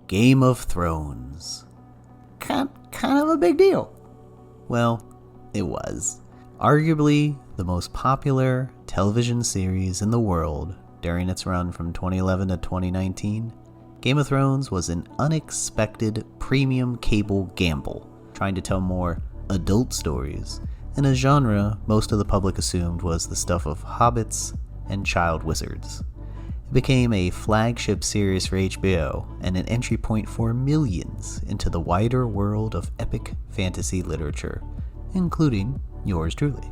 Game of Thrones. Kind of a big deal. Well, it was. Arguably the most popular television series in the world during its run from 2011 to 2019, Game of Thrones was an unexpected premium cable gamble, trying to tell more adult stories in a genre most of the public assumed was the stuff of hobbits and child wizards. It became a flagship series for HBO and an entry point for millions into the wider world of epic fantasy literature, including yours truly.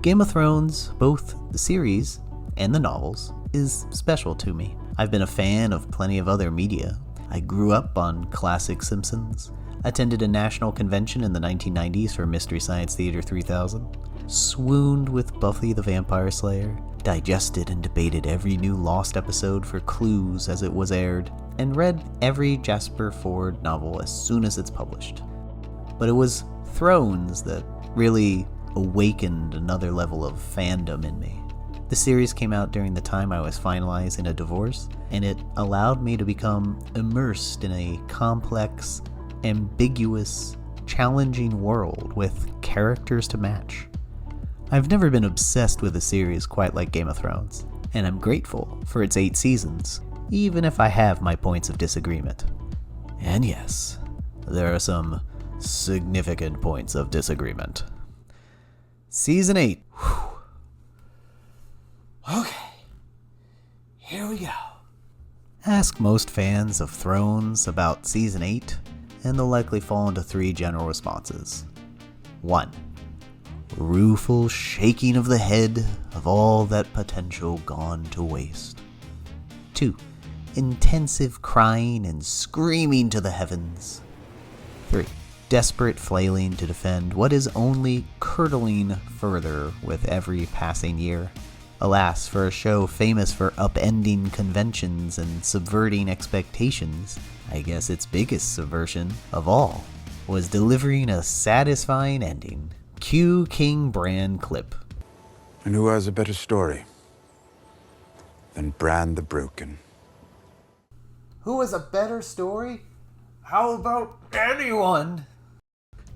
Game of Thrones, both the series and the novels, is special to me. I've been a fan of plenty of other media. I grew up on classic Simpsons, attended a national convention in the 1990s for Mystery Science Theater 3000, swooned with Buffy the Vampire Slayer, digested and debated every new Lost episode for clues as it was aired, and read every Jasper Fforde novel as soon as it's published. But it was Thrones that really awakened another level of fandom in me. The series came out during the time I was finalizing a divorce, and it allowed me to become immersed in a complex, ambiguous, challenging world with characters to match. I've never been obsessed with a series quite like Game of Thrones, and I'm grateful for its 8 seasons, even if I have my points of disagreement. And yes, there are some significant points of disagreement. Season 8. Whew. Okay, here we go. Ask most fans of Thrones about Season 8, and they'll likely fall into 3 general responses. 1. Rueful shaking of the head of all that potential gone to waste. 2. Intensive crying and screaming to the heavens. 3. Desperate flailing to defend what is only curdling further with every passing year. Alas, for a show famous for upending conventions and subverting expectations, I guess its biggest subversion of all was delivering a satisfying ending. Cue King Bran clip. And who has a better story than Bran the Broken? Who has a better story? How about anyone?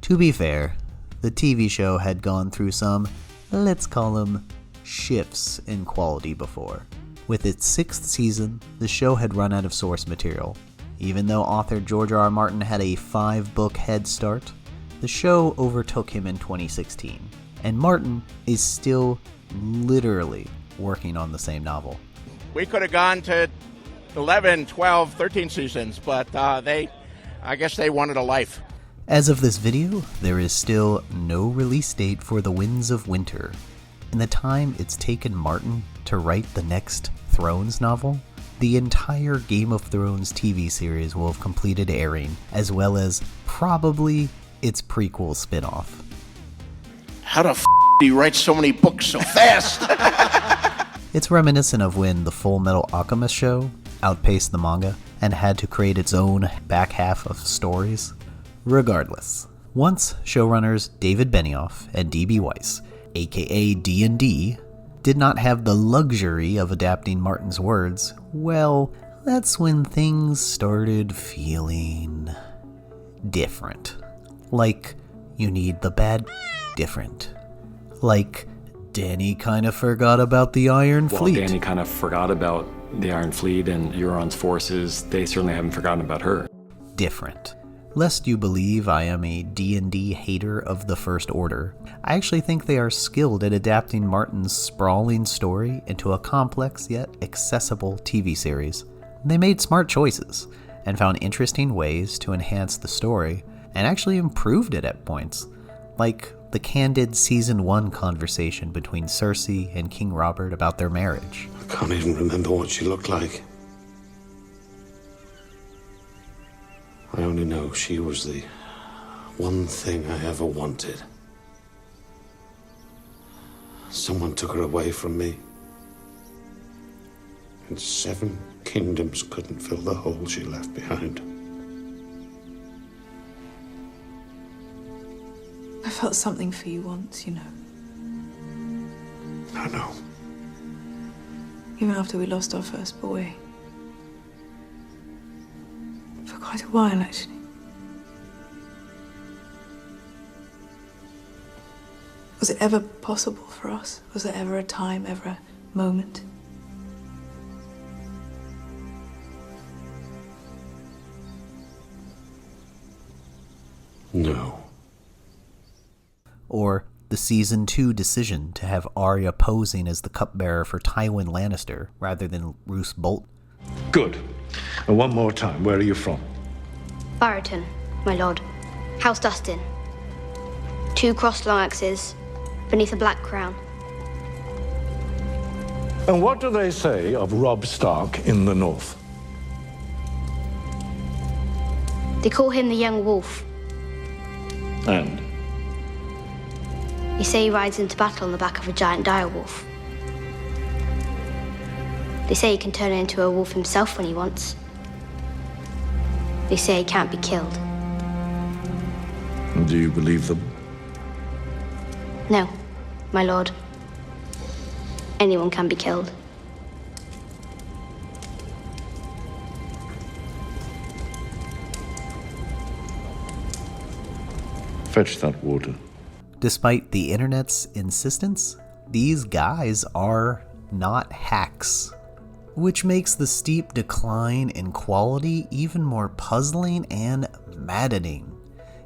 To be fair, the TV show had gone through some, let's call them, shifts in quality before. With its 6th season, the show had run out of source material. Even though author George R. R. Martin had a 5-book head start, the show overtook him in 2016, and Martin is still literally working on the same novel. We could have gone to 11, 12, 13 seasons, but I guess they wanted a life. As of this video, there is still no release date for The Winds of Winter. In the time it's taken Martin to write the next Thrones novel, the entire Game of Thrones TV series will have completed airing, as well as probably its prequel spin-off. How the do you write so many books so fast? It's reminiscent of when the Full Metal Alchemist show outpaced the manga and had to create its own back half of stories. Regardless, once showrunners David Benioff and D.B. Weiss, aka D&D, did not have the luxury of adapting Martin's words, well, that's when things started feeling different. Like, you need the bad different. Like, Dany kind of forgot about the Iron Fleet. Well, Dany kind of forgot about the Iron Fleet and Euron's forces. They certainly haven't forgotten about her. Different. Lest you believe I am a D&D hater of the First Order, I actually think they are skilled at adapting Martin's sprawling story into a complex yet accessible TV series. They made smart choices and found interesting ways to enhance the story and actually improved it at points, like the candid Season 1 conversation between Cersei and King Robert about their marriage. I can't even remember what she looked like. I only know she was the one thing I ever wanted. Someone took her away from me. And 7 kingdoms couldn't fill the hole she left behind. I felt something for you once, you know. I know. Even after we lost our first boy. For quite a while, actually. Was it ever possible for us? Was there ever a time, ever a moment? No. Or the Season 2 decision to have Arya posing as the cupbearer for Tywin Lannister rather than Roose Bolton. Good. And one more time, where are you from? Barrington, my lord. House Dustin. 2 crossed long axes beneath a black crown. And what do they say of Robb Stark in the north? They call him the Young Wolf. And? They say he rides into battle on the back of a giant direwolf. They say he can turn into a wolf himself when he wants. They say he can't be killed. Do you believe them? No, my lord. Anyone can be killed. Fetch that water. Despite the internet's insistence, these guys are not hacks, which makes the steep decline in quality even more puzzling and maddening.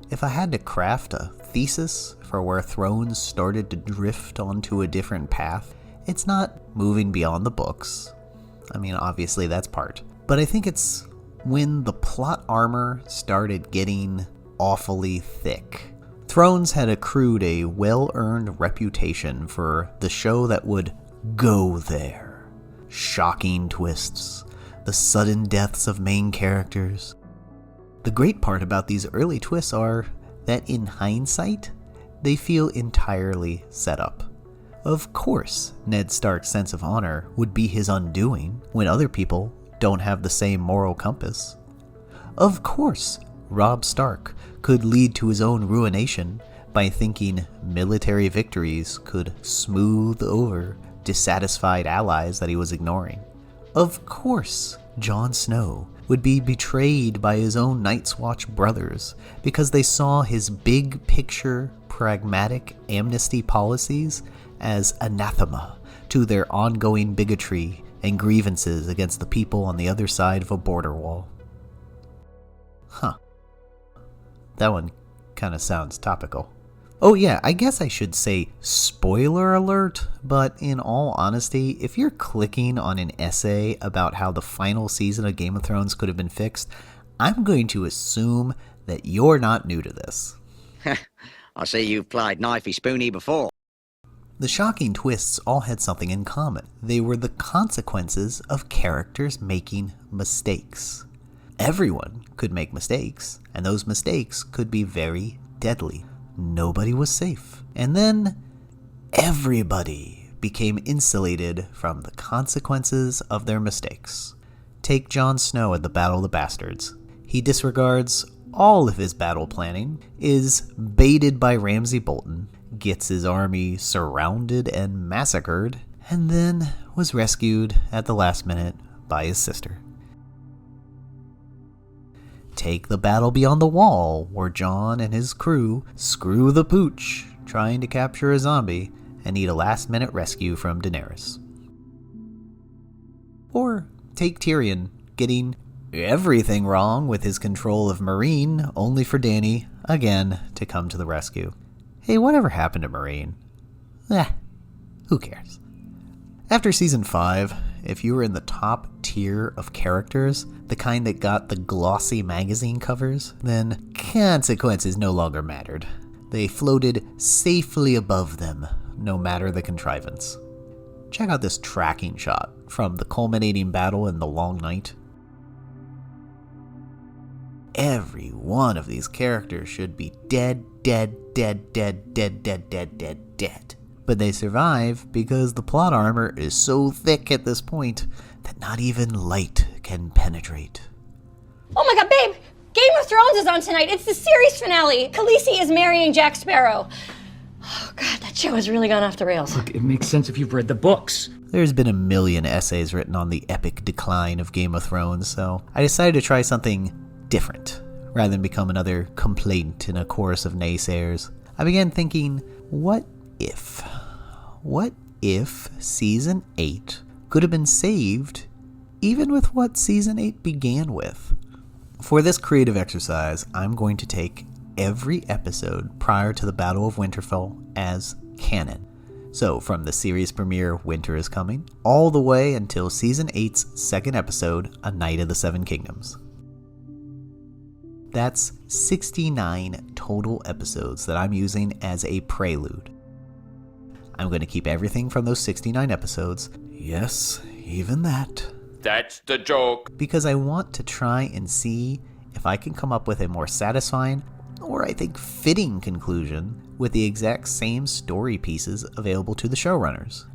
If I had to craft a thesis for where Thrones started to drift onto a different path, it's not moving beyond the books. I mean, obviously that's part. But I think it's when the plot armor started getting awfully thick. Thrones had accrued a well-earned reputation for the show that would go there. Shocking twists, the sudden deaths of main characters. The great part about these early twists are that in hindsight, they feel entirely set up. Of course, Ned Stark's sense of honor would be his undoing when other people don't have the same moral compass. Of course, Robb Stark could lead to his own ruination by thinking military victories could smooth over dissatisfied allies that he was ignoring. Of course, Jon Snow would be betrayed by his own Night's Watch brothers because they saw his big picture, pragmatic amnesty policies as anathema to their ongoing bigotry and grievances against the people on the other side of a border wall. Huh. That one kind of sounds topical. Oh yeah, I guess I should say spoiler alert, but in all honesty, if you're clicking on an essay about how the final season of Game of Thrones could have been fixed, I'm going to assume that you're not new to this. I see you've played knifey spoony before. The shocking twists all had something in common. They were the consequences of characters making mistakes. Everyone could make mistakes, and those mistakes could be very deadly. Nobody was safe. And then everybody became insulated from the consequences of their mistakes. Take Jon Snow at the Battle of the Bastards. He disregards all of his battle planning, is baited by Ramsay Bolton, gets his army surrounded and massacred, and then was rescued at the last minute by his sister. Take the Battle Beyond the Wall, where Jon and his crew screw the pooch trying to capture a zombie and need a last-minute rescue from Daenerys. Or take Tyrion getting everything wrong with his control of Meereen, only for Dany, again, to come to the rescue. Hey, whatever happened to Meereen? Who cares? After Season 5, if you were in the top tier of characters, the kind that got the glossy magazine covers, then consequences no longer mattered. They floated safely above them, no matter the contrivance. Check out this tracking shot from the culminating battle in the Long Night. Every one of these characters should be dead. But they survive because the plot armor is so thick at this point that not even light can penetrate. Oh my god, babe! Game of Thrones is on tonight. It's the series finale. Khaleesi is marrying Jack Sparrow. Oh god, that show has really gone off the rails. Look, it makes sense if you've read the books. There's been a million essays written on the epic decline of Game of Thrones, so I decided to try something different, rather than become another complaint in a chorus of naysayers. I began thinking, what if? What if Season 8 could have been saved even with what Season 8 began with? For this creative exercise, I'm going to take every episode prior to the Battle of Winterfell as canon. So from the series premiere Winter is Coming, all the way until Season 8's second episode, A Night of the Seven Kingdoms. That's 69 total episodes that I'm using as a prelude. I'm going to keep everything from those 69 episodes, yes, even that. That's the joke. Because I want to try and see if I can come up with a more satisfying, or I think fitting conclusion with the exact same story pieces available to the showrunners.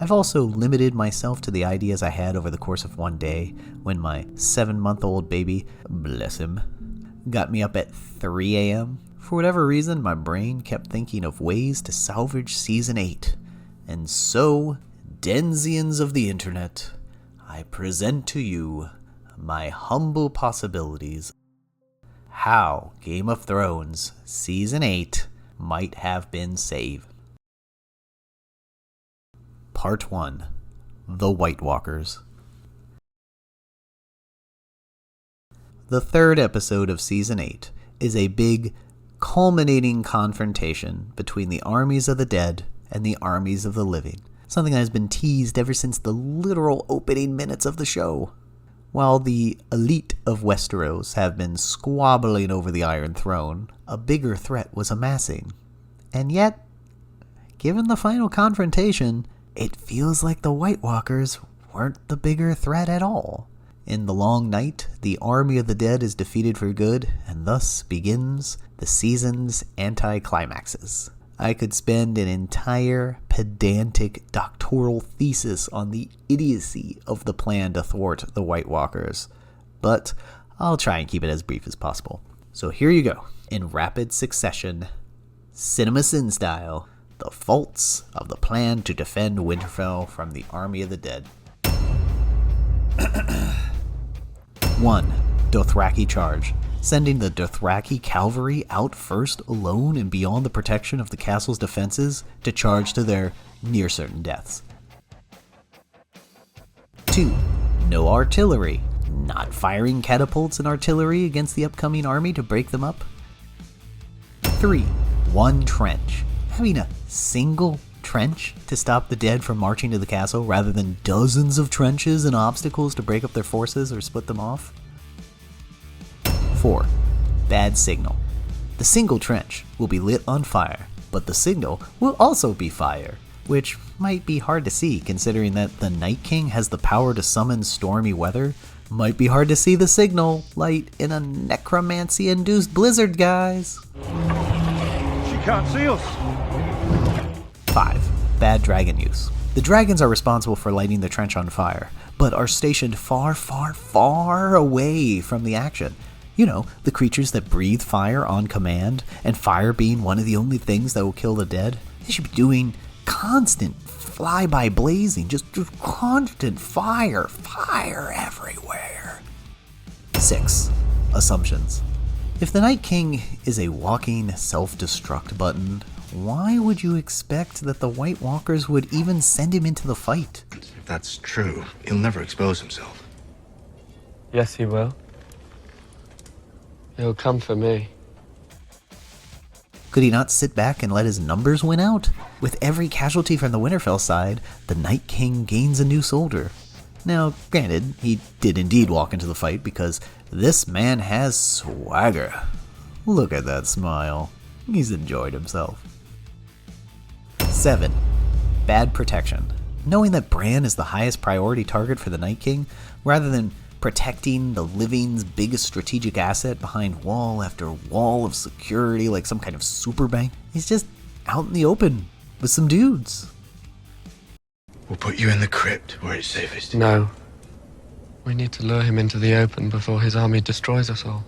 I've also limited myself to the ideas I had over the course of one day when my 7-month-old baby, bless him, got me up at 3 a.m. For whatever reason, my brain kept thinking of ways to salvage Season 8. And so, Denzians of the internet, I present to you my humble possibilities. How Game of Thrones Season 8 might have been saved. Part 1. The White Walkers. The third episode of Season 8 is a big, culminating confrontation between the armies of the dead and the armies of the living, something that has been teased ever since the literal opening minutes of the show. While the elite of Westeros have been squabbling over the Iron Throne, a bigger threat was amassing. And yet, given the final confrontation, it feels like the White Walkers weren't the bigger threat at all. In the long night, the army of the dead is defeated for good, and thus begins the season's anticlimaxes. I could spend an entire pedantic doctoral thesis on the idiocy of the plan to thwart the White Walkers, but I'll try and keep it as brief as possible. So here you go, in rapid succession, Cinema Sin style, the faults of the plan to defend Winterfell from the army of the dead. 1. Dothraki charge. Sending the Dothraki cavalry out first alone and beyond the protection of the castle's defenses to charge to their near-certain deaths. 2. No artillery. Not firing catapults and artillery against the upcoming army to break them up. 3. One trench. Having a single trench to stop the dead from marching to the castle rather than dozens of trenches and obstacles to break up their forces or split them off. 4. Bad signal. The single trench will be lit on fire, but the signal will also be fire, which might be hard to see considering that the Night King has the power to summon stormy weather. Might be hard to see the signal light in a necromancy-induced blizzard, guys. She can't see us. 5. Bad dragon use. The dragons are responsible for lighting the trench on fire, but are stationed far, far, far away from the action. You know, the creatures that breathe fire on command, and fire being one of the only things that will kill the dead. They should be doing constant fly-by blazing, just constant fire everywhere. 6. Assumptions. If the Night King is a walking self-destruct button, why would you expect that the White Walkers would even send him into the fight? If that's true, he'll never expose himself. Yes, he will. He'll come for me. Could he not sit back and let his numbers win out? With every casualty from the Winterfell side, the Night King gains a new soldier. Now, granted, he did indeed walk into the fight because this man has swagger. Look at that smile. He's enjoyed himself. 7. Bad protection. Knowing that Bran is the highest priority target for the Night King, rather than protecting the living's biggest strategic asset behind wall after wall of security like some kind of super bank, he's just out in the open with some dudes. We'll put you in the crypt where it's safest. No. We need to lure him into the open before his army destroys us all.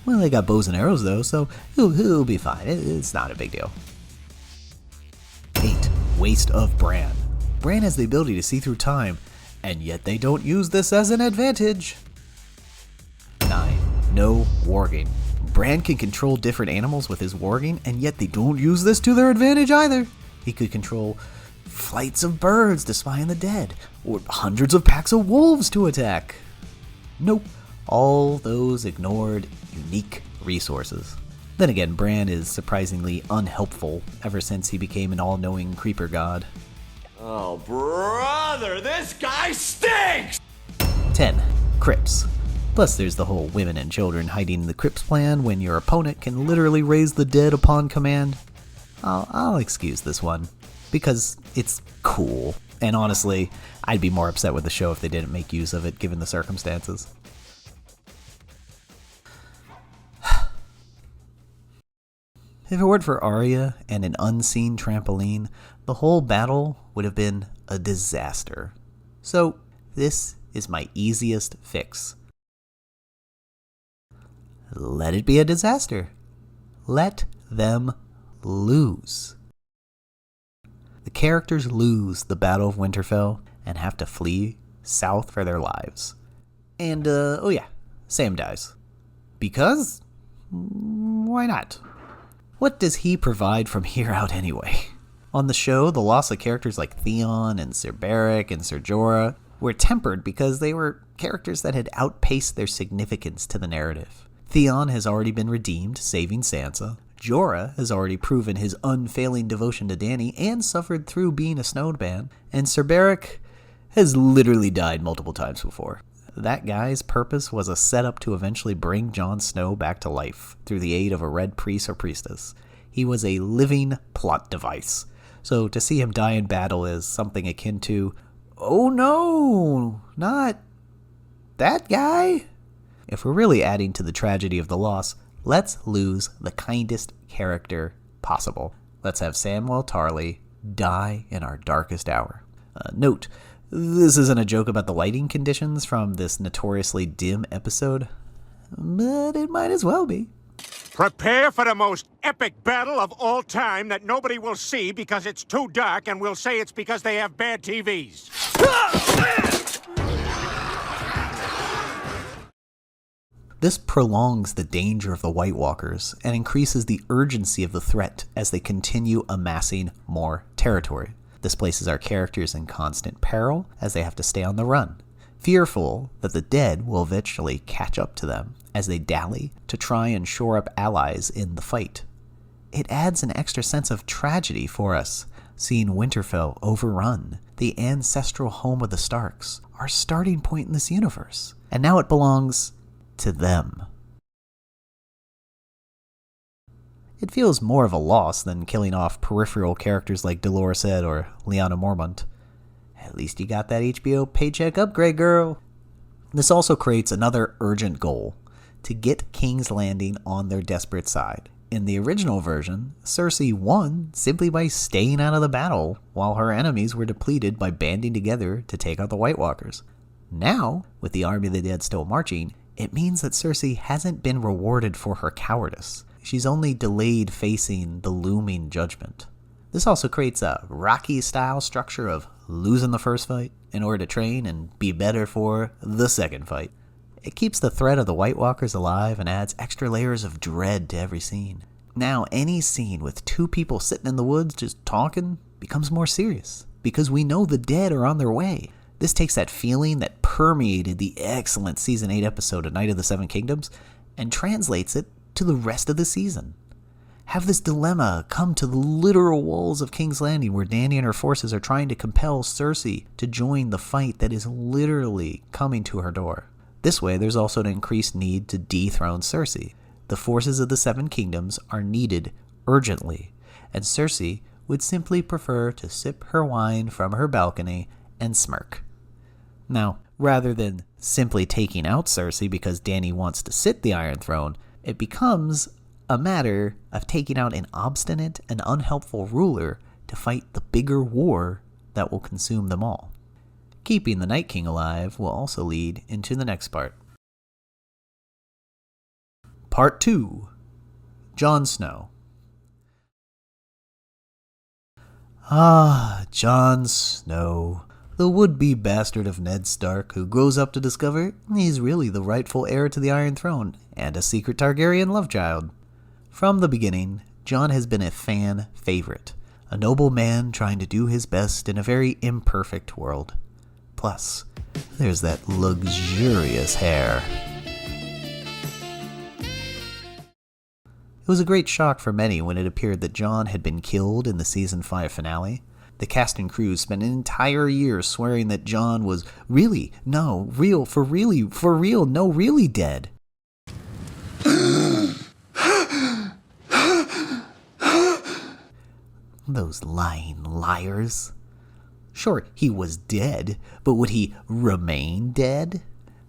Well, they got bows and arrows though, so he'll be fine. It's not a big deal. 8. Waste of Bran. Bran has the ability to see through time, and yet they don't use this as an advantage. no warging. Bran can control different animals with his warging, and yet they don't use this to their advantage either. He could control flights of birds to spy on the dead, or hundreds of packs of wolves to attack. Nope, all those ignored unique resources. Then again, Bran is surprisingly unhelpful ever since he became an all-knowing creeper god. Oh, brother, this guy stinks! 10. Crypts. Plus there's the whole women and children hiding in the crypts plan when your opponent can literally raise the dead upon command. I'll excuse this one, because it's cool, and honestly, I'd be more upset with the show if they didn't make use of it given the circumstances. If it weren't for Arya and an unseen trampoline, the whole battle would have been a disaster. So, this is my easiest fix. Let it be a disaster. Let them lose. The characters lose the Battle of Winterfell and have to flee south for their lives. And, oh yeah, Sam dies. Because? Why not? What does he provide from here out anyway? On the show, the loss of characters like Theon and Sir Beric and Ser Jorah were tempered because they were characters that had outpaced their significance to the narrative. Theon has already been redeemed, saving Sansa. Jorah has already proven his unfailing devotion to Dany and suffered through being a snowman. And Sir Beric has literally died multiple times before. That guy's purpose was a setup to eventually bring Jon Snow back to life through the aid of a red priest or priestess. He was a living plot device. So to see him die in battle is something akin to, oh no, not that guy? If we're really adding to the tragedy of the loss, let's lose the kindest character possible. Let's have Samwell Tarly die in our darkest hour. Note, this isn't a joke about the lighting conditions from this notoriously dim episode, but it might as well be. Prepare for the most epic battle of all time that nobody will see because it's too dark, and we'll say it's because they have bad TVs. This prolongs the danger of the White Walkers and increases the urgency of the threat as they continue amassing more territory. This places our characters in constant peril as they have to stay on the run, fearful that the dead will eventually catch up to them as they dally to try and shore up allies in the fight. It adds an extra sense of tragedy for us, seeing Winterfell overrun, the ancestral home of the Starks, our starting point in this universe. And now it belongs to them. It feels more of a loss than killing off peripheral characters like Dolorous Edd or Lyanna Mormont. At least you got that HBO paycheck upgrade, girl. This also creates another urgent goal, to get King's Landing on their desperate side. In the original version, Cersei won simply by staying out of the battle while her enemies were depleted by banding together to take out the White Walkers. Now, with the army of the dead still marching, it means that Cersei hasn't been rewarded for her cowardice. She's only delayed facing the looming judgment. This also creates a Rocky-style structure of losing the first fight in order to train and be better for the second fight. It keeps the threat of the White Walkers alive and adds extra layers of dread to every scene. Now, any scene with two people sitting in the woods just talking becomes more serious, because we know the dead are on their way. This takes that feeling that permeated the excellent Season 8 episode of Night of the Seven Kingdoms and translates it to the rest of the season. Have this dilemma come to the literal walls of King's Landing where Dany and her forces are trying to compel Cersei to join the fight that is literally coming to her door. This way, there's also an increased need to dethrone Cersei. The forces of the Seven Kingdoms are needed urgently, and Cersei would simply prefer to sip her wine from her balcony and smirk. Now, rather than simply taking out Cersei because Dany wants to sit the Iron Throne, it becomes a matter of taking out an obstinate and unhelpful ruler to fight the bigger war that will consume them all. Keeping the Night King alive will also lead into the next part. Part 2. Jon Snow. Jon Snow. the would-be bastard of Ned Stark who grows up to discover he's really the rightful heir to the Iron Throne and a secret Targaryen love child. From the beginning, Jon has been a fan favorite, a noble man trying to do his best in a very imperfect world. Plus, there's that luxurious hair. It was a great shock for many when it appeared that Jon had been killed in the Season 5 finale. The cast and crew spent an entire year swearing that Jon was really dead. Those lying liars. Sure, he was dead, but would he remain dead?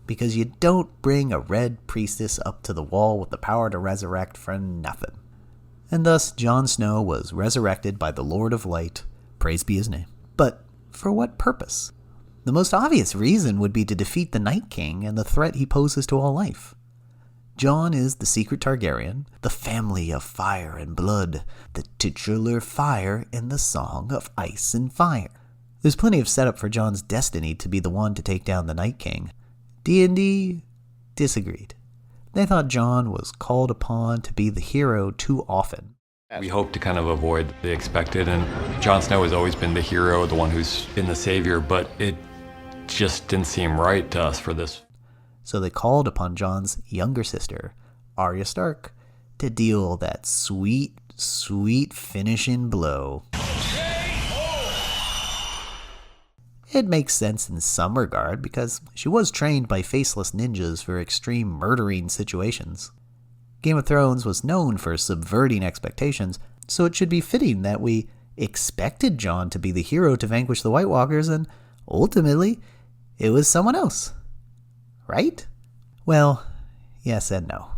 Because you don't bring a red priestess up to the wall with the power to resurrect for nothing. And thus Jon Snow was resurrected by the Lord of Light, praise be his name. But for what purpose? The most obvious reason would be to defeat the Night King and the threat he poses to all life. Jon is the secret Targaryen, the family of fire and blood, the titular fire in the Song of Ice and Fire. There's plenty of setup for Jon's destiny to be the one to take down the Night King. D&D disagreed. They thought Jon was called upon to be the hero too often. We hope to kind of avoid the expected, and Jon Snow has always been the hero, the one who's been the savior, but it just didn't seem right to us for this. So they called upon Jon's younger sister, Arya Stark, to deal that sweet, sweet finishing blow. It makes sense in some regard because she was trained by faceless ninjas for extreme murdering situations. Game of Thrones was known for subverting expectations, so it should be fitting that we expected Jon to be the hero to vanquish the White Walkers, and ultimately, it was someone else. Right? Well, yes and no.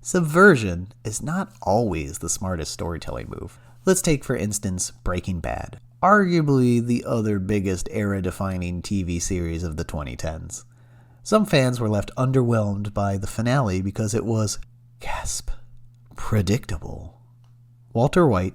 Subversion is not always the smartest storytelling move. Let's take, for instance, Breaking Bad, arguably the other biggest era-defining TV series of the 2010s. Some fans were left underwhelmed by the finale because it was, gasp, predictable. Walter White,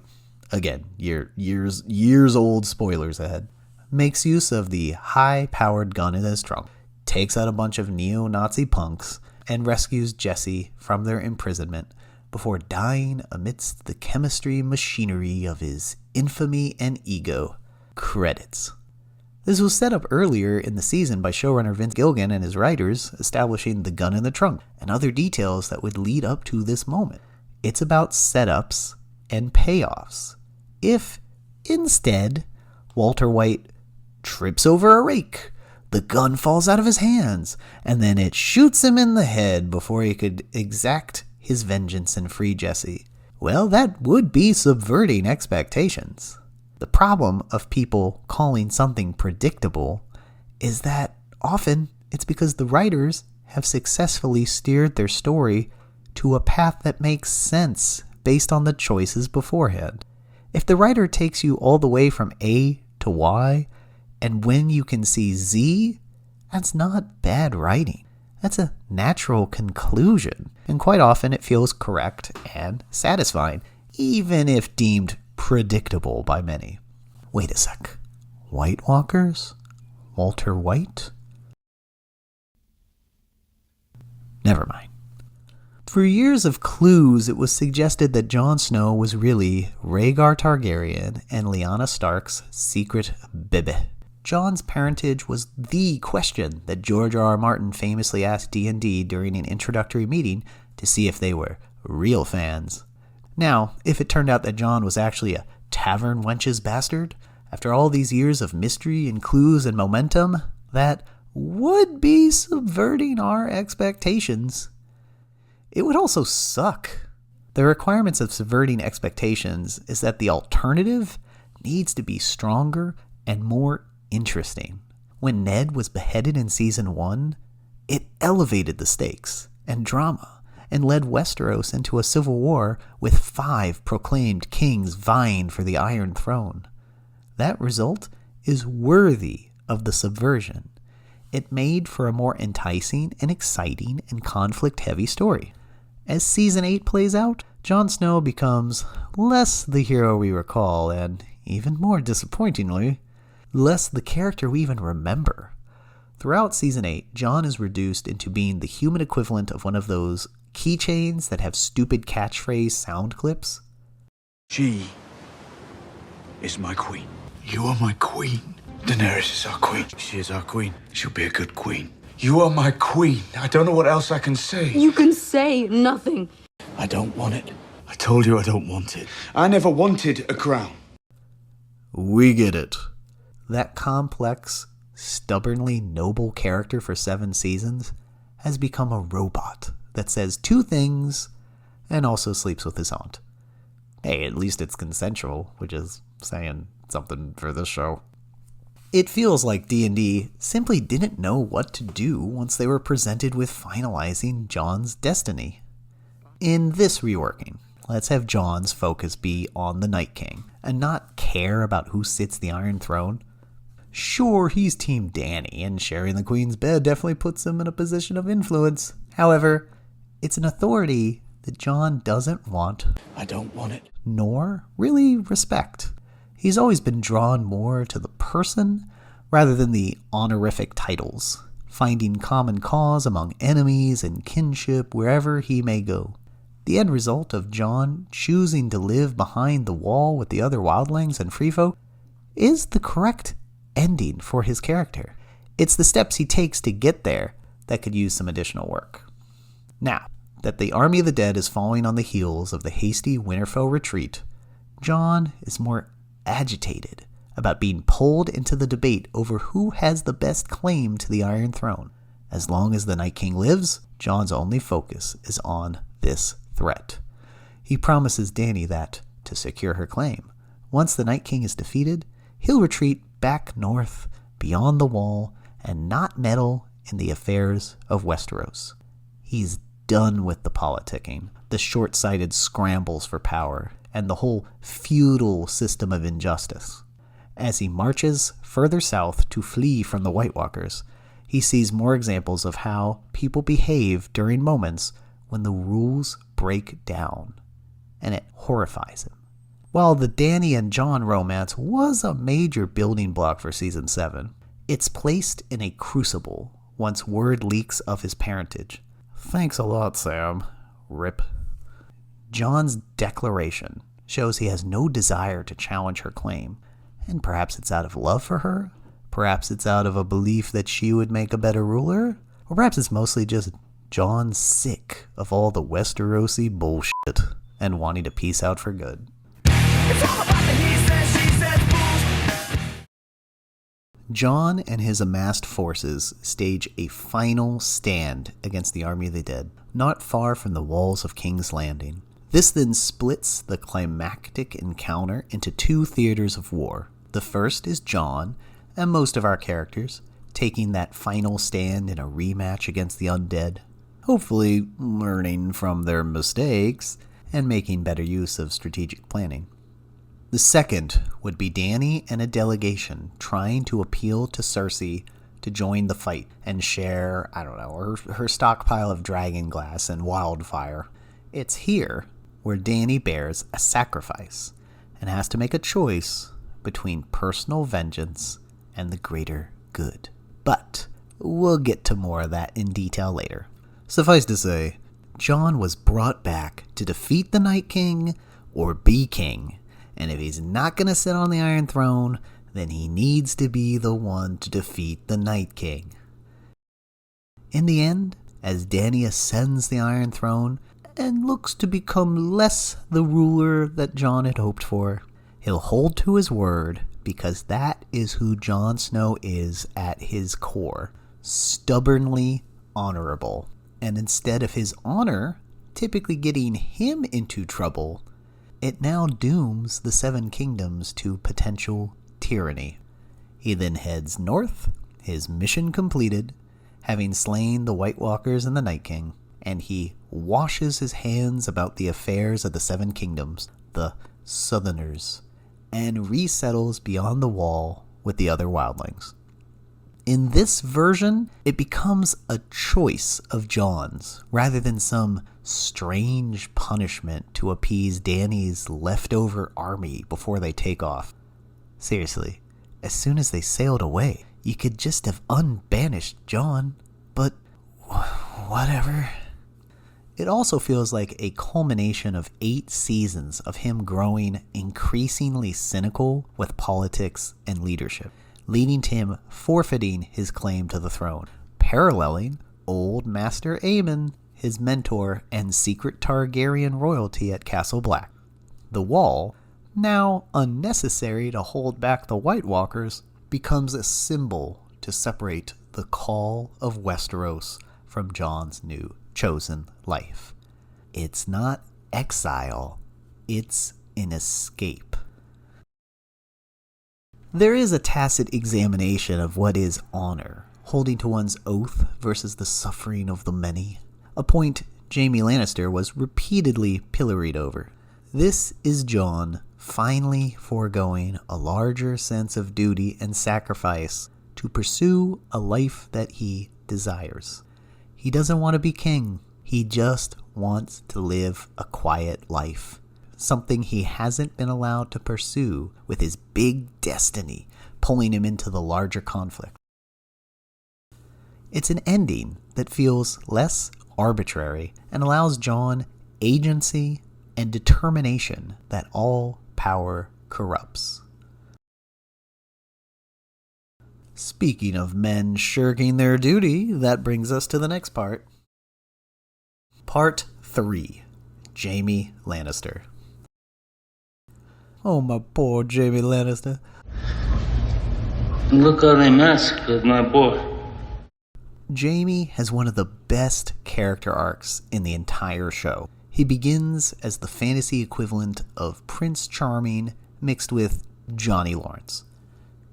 again, years old spoilers ahead, makes use of the high-powered gun in his trunk, takes out a bunch of neo-Nazi punks, and rescues Jesse from their imprisonment before dying amidst the chemistry machinery of his infamy and ego. Credits. This was set up earlier in the season by showrunner Vince Gilligan and his writers, establishing the gun in the trunk and other details that would lead up to this moment. It's about setups and payoffs. If, instead, Walter White trips over a rake, the gun falls out of his hands, and then it shoots him in the head before he could exact his vengeance and free Jesse. Well, that would be subverting expectations. The problem of people calling something predictable is that often it's because the writers have successfully steered their story to a path that makes sense based on the choices beforehand. If the writer takes you all the way from A to Y, and when you can see Z, that's not bad writing. That's a natural conclusion, and quite often it feels correct and satisfying, even if deemed predictable by many. Wait a sec. White Walkers? Walter White? Never mind. For years of clues, it was suggested that Jon Snow was really Rhaegar Targaryen and Lyanna Stark's secret bebe. Jon's parentage was the question that George R.R. Martin famously asked D&D during an introductory meeting to see if they were real fans. Now, if it turned out that Jon was actually a tavern wench's bastard, after all these years of mystery and clues and momentum, that would be subverting our expectations. It would also suck. The requirements of subverting expectations is that the alternative needs to be stronger and more interesting. When Ned was beheaded in Season 1, it elevated the stakes and drama and led Westeros into a civil war with 5 proclaimed kings vying for the Iron Throne. That result is worthy of the subversion. It made for a more enticing and exciting and conflict-heavy story. As Season 8 plays out, Jon Snow becomes less the hero we recall and, even more disappointingly, the less the character we even remember. Throughout Season 8, Jon is reduced into being the human equivalent of one of those keychains that have stupid catchphrase sound clips. She is my queen. You are my queen. Daenerys is our queen. She is our queen. She'll be a good queen. You are my queen. I don't know what else I can say. You can say nothing. I don't want it. I told you I don't want it. I never wanted a crown. We get it. That complex, stubbornly noble character for 7 seasons has become a robot that says 2 things and also sleeps with his aunt. Hey, at least it's consensual, which is saying something for this show. It feels like D&D simply didn't know what to do once they were presented with finalizing Jon's destiny. In this reworking, let's have Jon's focus be on the Night King and not care about who sits the Iron Throne. Sure, he's Team Dany, and sharing the Queen's bed definitely puts him in a position of influence. However, it's an authority that Jon doesn't want. I don't want it. Nor really respect. He's always been drawn more to the person rather than the honorific titles, finding common cause among enemies and kinship wherever he may go. The end result of Jon choosing to live behind the wall with the other wildlings and freefolk is the correct ending for his character. It's the steps he takes to get there that could use some additional work. Now that the army of the dead is following on the heels of the hasty Winterfell retreat, Jon is more agitated about being pulled into the debate over who has the best claim to the Iron Throne. As long as the Night King lives, Jon's only focus is on this threat. He promises Dany that, to secure her claim, once the Night King is defeated, he'll retreat back north, beyond the wall, and not meddle in the affairs of Westeros. He's done with the politicking, the short-sighted scrambles for power, and the whole feudal system of injustice. As he marches further south to flee from the White Walkers, he sees more examples of how people behave during moments when the rules break down, and it horrifies him. While the Dany and Jon romance was a major building block for Season 7, it's placed in a crucible once word leaks of his parentage. Thanks a lot, Sam. Rip. Jon's declaration shows he has no desire to challenge her claim, and perhaps it's out of love for her, perhaps it's out of a belief that she would make a better ruler, or perhaps it's mostly just Jon sick of all the Westerosi bullshit and wanting to peace out for good. Jon and his amassed forces stage a final stand against the army of the dead, not far from the walls of King's Landing. This then splits the climactic encounter into 2 theaters of war. The first is Jon, and most of our characters, taking that final stand in a rematch against the undead, hopefully learning from their mistakes and making better use of strategic planning. The second would be Dany and a delegation trying to appeal to Cersei to join the fight and share, her stockpile of dragon glass and wildfire. It's here where Dany bears a sacrifice and has to make a choice between personal vengeance and the greater good. But we'll get to more of that in detail later. Suffice to say, Jon was brought back to defeat the Night King or be king. And if he's not going to sit on the Iron Throne, then he needs to be the one to defeat the Night King. In the end, as Dany ascends the Iron Throne and looks to become less the ruler that Jon had hoped for, he'll hold to his word because that is who Jon Snow is at his core, stubbornly honorable. And instead of his honor typically getting him into trouble, it now dooms the 7 kingdoms to potential tyranny. He then heads north, his mission completed, having slain the White Walkers and the Night King, and he washes his hands about the affairs of the 7 kingdoms, the Southerners, and resettles beyond the wall with the other wildlings. In this version, it becomes a choice of Jon's, rather than some strange punishment to appease Dany's leftover army before they take off. Seriously, as soon as they sailed away. You could just have unbanished Jon, but whatever. It also feels like a culmination of 8 seasons of him growing increasingly cynical with politics and leadership, leading to him forfeiting his claim to the throne, paralleling old Master Aemon, his mentor and secret Targaryen royalty at Castle Black. The Wall, now unnecessary to hold back the White Walkers, becomes a symbol to separate the call of Westeros from Jon's new chosen life. It's not exile, it's an escape. There is a tacit examination of what is honor, holding to one's oath versus the suffering of the many, a point Jaime Lannister was repeatedly pilloried over. This is Jon finally foregoing a larger sense of duty and sacrifice to pursue a life that he desires. He doesn't want to be king. He just wants to live a quiet life, something he hasn't been allowed to pursue with his big destiny pulling him into the larger conflict. It's an ending that feels less arbitrary and allows Jon agency and determination that all power corrupts. Speaking of men shirking their duty, that brings us to the next part. Part 3. Jaime Lannister. Oh, my poor Jaime Lannister. Look how they massacred my boy. Jaime has one of the best character arcs in the entire show. He begins as the fantasy equivalent of Prince Charming mixed with Johnny Lawrence.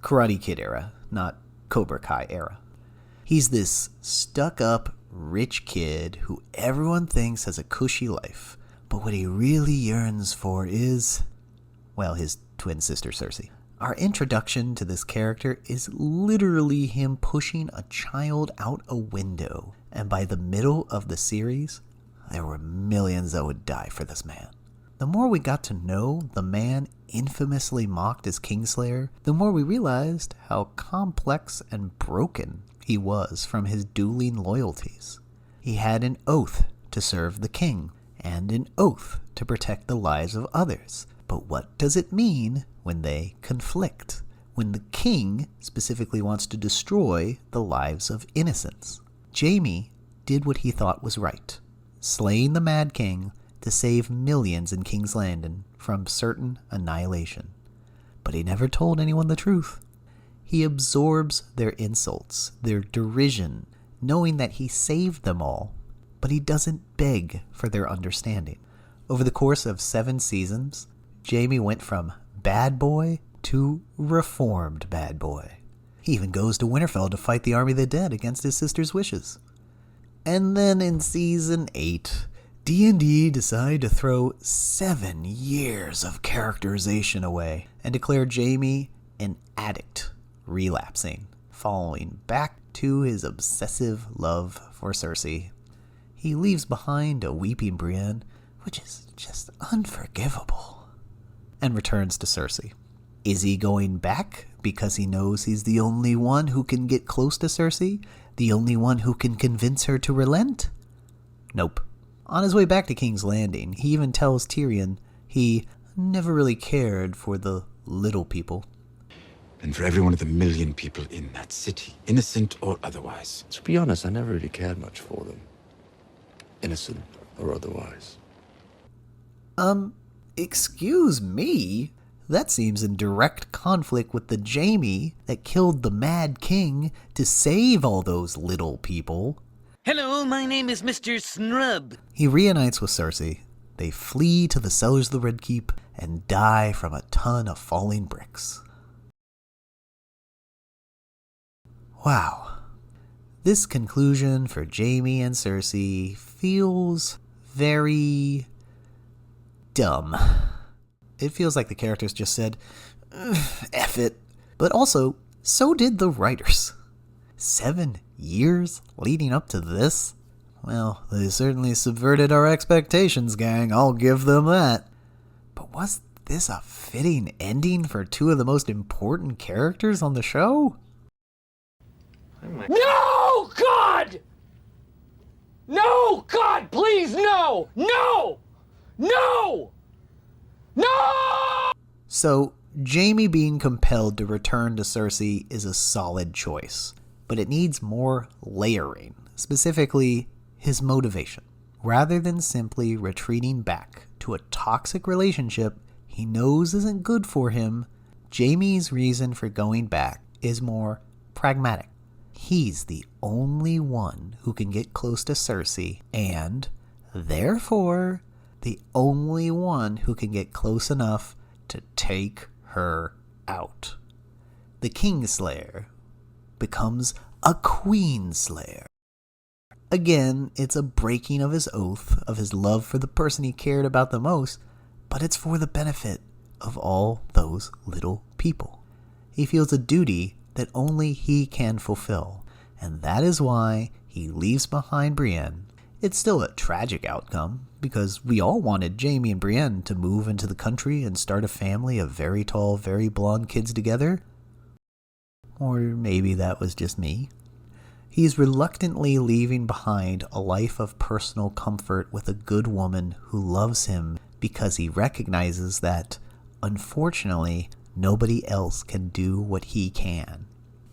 Karate Kid era, not Cobra Kai era. He's this stuck-up, rich kid who everyone thinks has a cushy life, but what he really yearns for is, well, his twin sister Cersei. Our introduction to this character is literally him pushing a child out a window, and by the middle of the series, there were millions that would die for this man. The more we got to know the man infamously mocked as Kingslayer, the more we realized how complex and broken he was from his dueling loyalties. He had an oath to serve the king, and an oath to protect the lives of others. But what does it mean when they conflict? When the king specifically wants to destroy the lives of innocents? Jaime did what he thought was right, slaying the Mad King to save millions in King's Landing from certain annihilation. But he never told anyone the truth. He absorbs their insults, their derision, knowing that he saved them all, but he doesn't beg for their understanding. Over the course of 7 seasons, Jaime went from bad boy to reformed bad boy. He even goes to Winterfell to fight the army of the dead against his sister's wishes. And then in season 8, D&D decided to throw 7 years of characterization away and declare Jaime an addict relapsing, falling back to his obsessive love for Cersei. He leaves behind a weeping Brienne, which is just unforgivable, and returns to Cersei. Is he going back because he knows he's the only one who can get close to Cersei? The only one who can convince her to relent? Nope. On his way back to King's Landing, he even tells Tyrion he never really cared for the little people. And for every one of the million people in that city, innocent or otherwise. To be honest, I never really cared much for them. Innocent or otherwise. Excuse me? That seems in direct conflict with the Jaime that killed the Mad King to save all those little people. Hello, my name is Mr. Snrub. He reunites with Cersei. They flee to the cellars of the Red Keep and die from a ton of falling bricks. Wow. This conclusion for Jaime and Cersei feels very dumb. It feels like the characters just said, F it. But also, so did the writers. 7 years leading up to this? Well, they certainly subverted our expectations, gang. I'll give them that. But was this a fitting ending for two of the most important characters on the show? No, God! No, God, please, no! No! No! No! So, Jaime being compelled to return to Cersei is a solid choice, but it needs more layering, specifically his motivation. Rather than simply retreating back to a toxic relationship he knows isn't good for him, Jaime's reason for going back is more pragmatic. He's the only one who can get close to Cersei, and, therefore, the only one who can get close enough to take her out. The Kingslayer becomes a Queenslayer. Again, it's a breaking of his oath, of his love for the person he cared about the most, but it's for the benefit of all those little people. He feels a duty that only he can fulfill, and that is why he leaves behind Brienne. It's still a tragic outcome, because we all wanted Jaime and Brienne to move into the country and start a family of very tall, very blonde kids together. Or maybe that was just me. He's reluctantly leaving behind a life of personal comfort with a good woman who loves him because he recognizes that, unfortunately, nobody else can do what he can.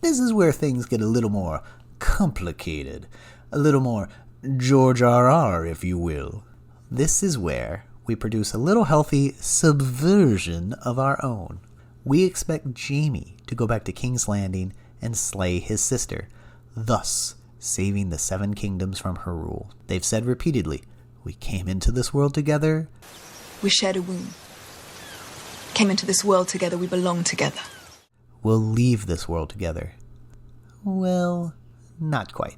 This is where things get a little more complicated, a little more George R.R., if you will. This is where we produce a little healthy subversion of our own. We expect Jaime to go back to King's Landing and slay his sister, thus saving the Seven Kingdoms from her rule. They've said repeatedly, we came into this world together. We shared a womb. Came into this world together, we belong together. We'll leave this world together. Well, not quite.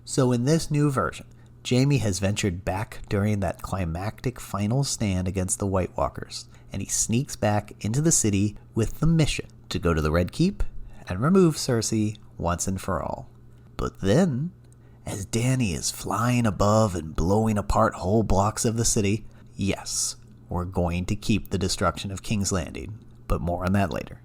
So in this new version, Jaime has ventured back during that climactic final stand against the White Walkers, and he sneaks back into the city with the mission to go to the Red Keep and remove Cersei once and for all. But then, as Dany is flying above and blowing apart whole blocks of the city, yes, we're going to keep the destruction of King's Landing, but more on that later.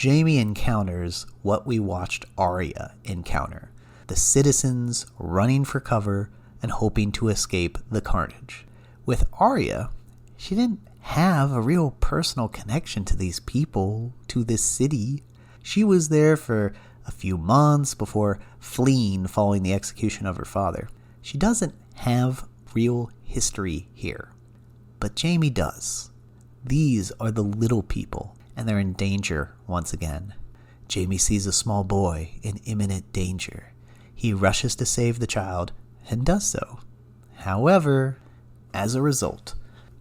Jaime encounters what we watched Arya encounter, the citizens running for cover and hoping to escape the carnage. With Arya, she didn't have a real personal connection to these people, to this city. She was there for a few months before fleeing following the execution of her father. She doesn't have real history here. But Jaime does. These are the little people, and they're in danger once again. Jaime sees a small boy in imminent danger. He rushes to save the child, and does so. However, as a result,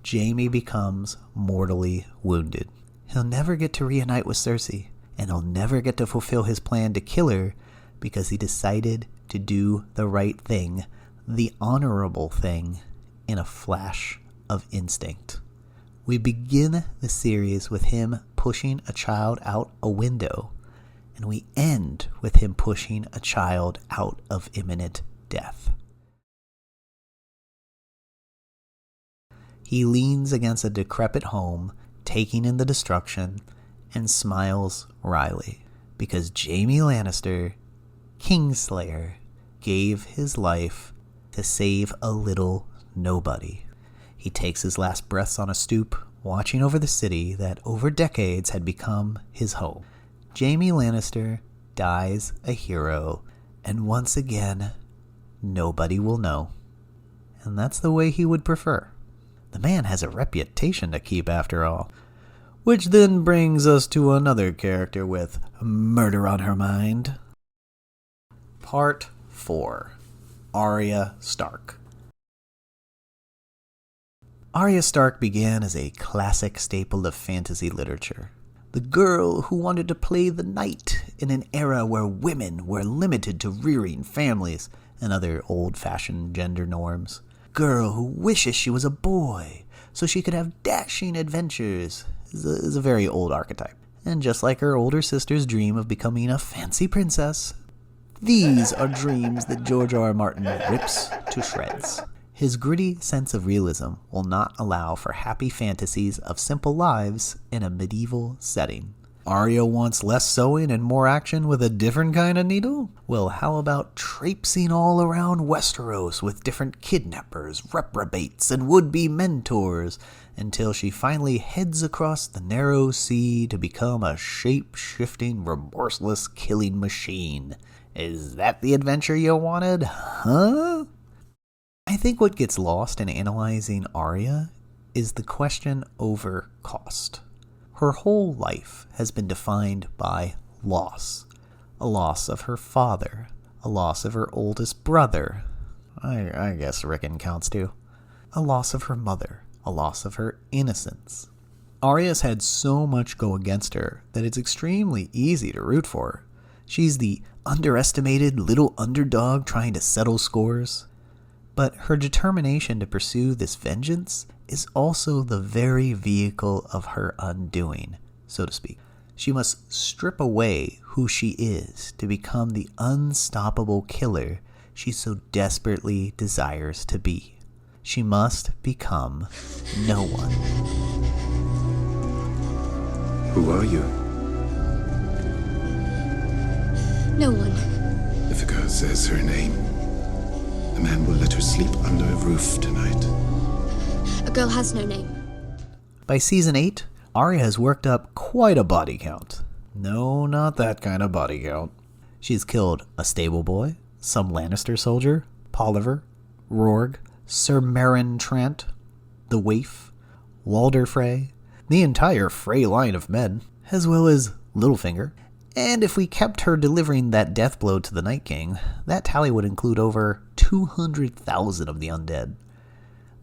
Jaime becomes mortally wounded. He'll never get to reunite with Cersei, and he'll never get to fulfill his plan to kill her because he decided to do the right thing, the honorable thing, in a flash of instinct. We begin the series with him pushing a child out a window, and we end with him pushing a child out of imminent death. He leans against a decrepit home, taking in the destruction, and smiles wryly, because Jaime Lannister, Kingslayer, gave his life to save a little nobody. He takes his last breaths on a stoop, watching over the city that over decades had become his home. Jaime Lannister dies a hero, and once again, nobody will know. And that's the way he would prefer. The man has a reputation to keep after all. Which then brings us to another character with murder on her mind. Part 4. Arya Stark. Arya Stark began as a classic staple of fantasy literature. The girl who wanted to play the knight in an era where women were limited to rearing families and other old-fashioned gender norms. Girl who wishes she was a boy so she could have dashing adventures is a very old archetype. And just like her older sister's dream of becoming a fancy princess, these are dreams that George R.R. Martin rips to shreds. His gritty sense of realism will not allow for happy fantasies of simple lives in a medieval setting. Arya wants less sewing and more action with a different kind of needle? Well, how about traipsing all around Westeros with different kidnappers, reprobates, and would-be mentors until she finally heads across the narrow sea to become a shape-shifting, remorseless killing machine? Is that the adventure you wanted? Huh? I think what gets lost in analyzing Arya is the question over cost. Her whole life has been defined by loss. A loss of her father, a loss of her oldest brother, I guess Rickon counts too, a loss of her mother, a loss of her innocence. Arya's had so much go against her that it's extremely easy to root for her. She's the underestimated little underdog trying to settle scores. But her determination to pursue this vengeance is also the very vehicle of her undoing, so to speak. She must strip away who she is to become the unstoppable killer she so desperately desires to be. She must become no one. Who are you? No one. If a girl says her name, the man will let her sleep under a roof tonight. A girl has no name. By season 8, Arya has worked up quite a body count. No, not that kind of body count. She's killed a stable boy, some Lannister soldier, Polliver, Rourg, Sir Meryn Trant, the Waif, Walder Frey, the entire Frey line of men, as well as Littlefinger. And if we kept her delivering that death blow to the Night King, that tally would include over 200,000 of the undead.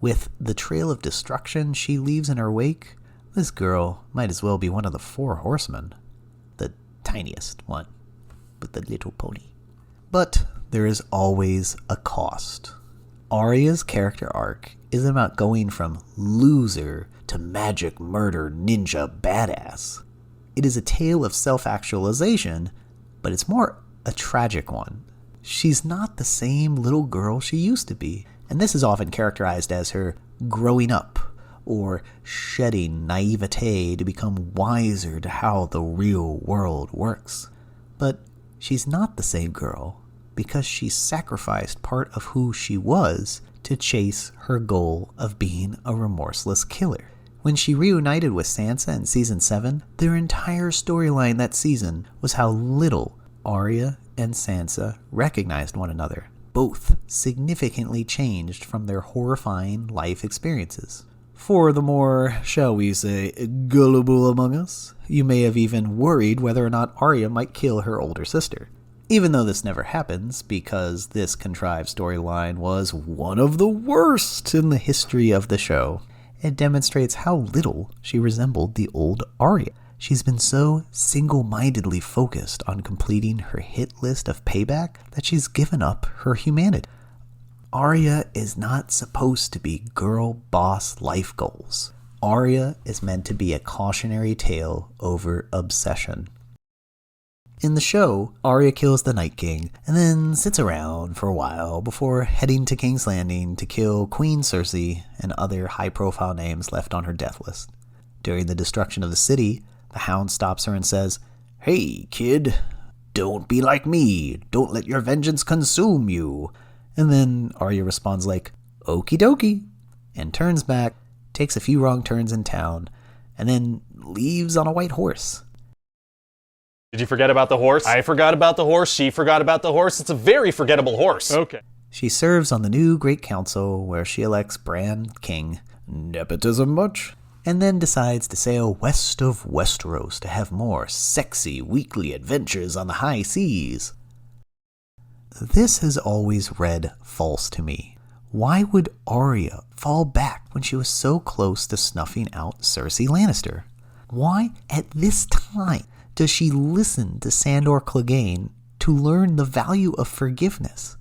With the trail of destruction she leaves in her wake, this girl might as well be one of the 4 horsemen. The tiniest one, with the little pony. But there is always a cost. Arya's character arc isn't about going from loser to magic murder ninja badass. It is a tale of self-actualization, but it's more a tragic one. She's not the same little girl she used to be, and this is often characterized as her growing up, or shedding naivete to become wiser to how the real world works. But she's not the same girl, because she sacrificed part of who she was to chase her goal of being a remorseless killer. When she reunited with Sansa in Season 7, their entire storyline that season was how little Arya and Sansa recognized one another. Both significantly changed from their horrifying life experiences. For the more, shall we say, gullible among us, you may have even worried whether or not Arya might kill her older sister. Even though this never happens, because this contrived storyline was one of the worst in the history of the show. It demonstrates how little she resembled the old Arya. She's been so single-mindedly focused on completing her hit list of payback that she's given up her humanity. Arya is not supposed to be girl boss life goals. Arya is meant to be a cautionary tale over obsession. In the show, Arya kills the Night King and then sits around for a while before heading to King's Landing to kill Queen Cersei and other high-profile names left on her death list. During the destruction of the city, the Hound stops her and says, "Hey, kid, don't be like me. Don't let your vengeance consume you." And then Arya responds like, "Okie dokie," and turns back, takes a few wrong turns in town, and then leaves on a white horse. Did you forget about the horse? I forgot about the horse. She forgot about the horse. It's a very forgettable horse. Okay. She serves on the new Great Council where she elects Bran king. Nepotism much? And then decides to sail west of Westeros to have more sexy weekly adventures on the high seas. This has always read false to me. Why would Arya fall back when she was so close to snuffing out Cersei Lannister? Why, at this time, does she listen to Sandor Clegane to learn the value of forgiveness?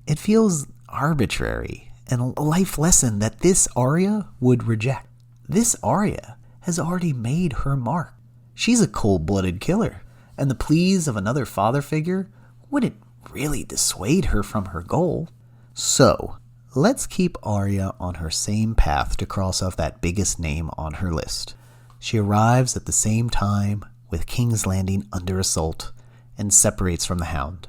It feels arbitrary and a life lesson that this Arya would reject. This Arya has already made her mark. She's a cold-blooded killer, and the pleas of another father figure wouldn't really dissuade her from her goal. So, let's keep Arya on her same path to cross off that biggest name on her list. She arrives at the same time with King's Landing under assault and separates from the Hound.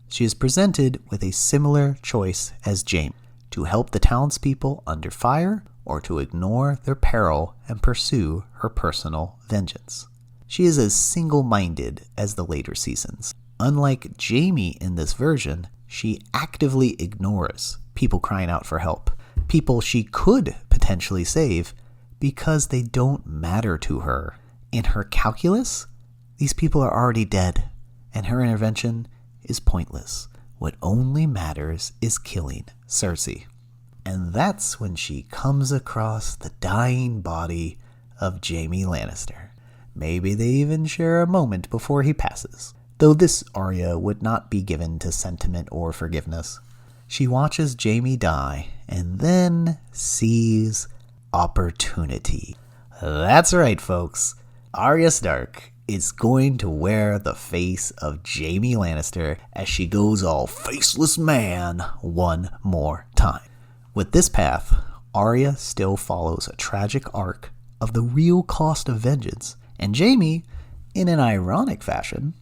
She is presented with a similar choice as Jaime, to help the townspeople under fire or to ignore their peril and pursue her personal vengeance. She is as single-minded as the later seasons. Unlike Jaime in this version, she actively ignores people crying out for help, people she could potentially save, because they don't matter to her. In her calculus, these people are already dead, and her intervention is pointless. What only matters is killing Cersei. And that's when she comes across the dying body of Jaime Lannister. Maybe they even share a moment before he passes. Though this Arya would not be given to sentiment or forgiveness. She watches Jaime die and then sees opportunity. That's right, folks. Arya Stark is going to wear the face of Jaime Lannister as she goes all faceless man one more time. With this path, Arya still follows a tragic arc of the real cost of vengeance, and Jaime, in an ironic fashion,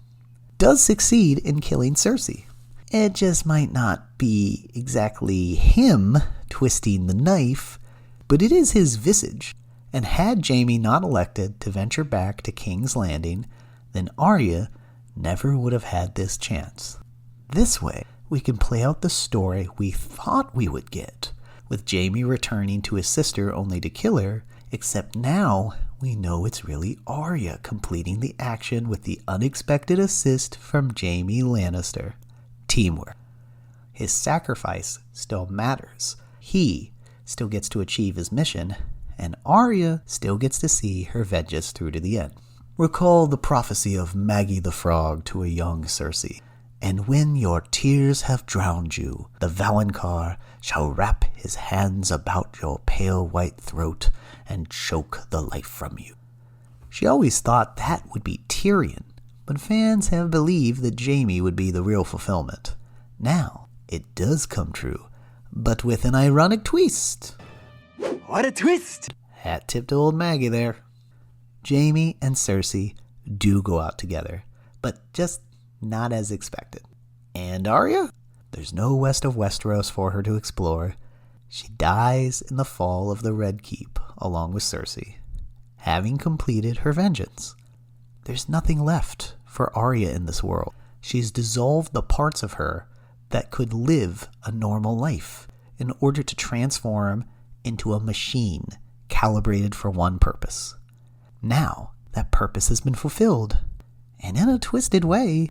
does succeed in killing Cersei. It just might not be exactly him twisting the knife, but it is his visage. And had Jaime not elected to venture back to King's Landing, then Arya never would have had this chance. This way, we can play out the story we thought we would get, with Jaime returning to his sister only to kill her, except now we know it's really Arya completing the action with the unexpected assist from Jaime Lannister. Teamwork. His sacrifice still matters. He still gets to achieve his mission, and Arya still gets to see her vengeance through to the end. Recall the prophecy of Maggie the Frog to a young Cersei. And when your tears have drowned you, the Valonqar shall wrap his hands about your pale white throat and choke the life from you. She always thought that would be Tyrion, but fans have believed that Jaime would be the real fulfillment. Now, it does come true, but with an ironic twist. What a twist! Hat tip to old Maggie there. Jaime and Cersei do go out together, but just not as expected. And Arya? There's no west of Westeros for her to explore. She dies in the fall of the Red Keep along with Cersei, having completed her vengeance. There's nothing left for Arya in this world. She's dissolved the parts of her that could live a normal life in order to transform into a machine calibrated for one purpose. Now, that purpose has been fulfilled, and in a twisted way,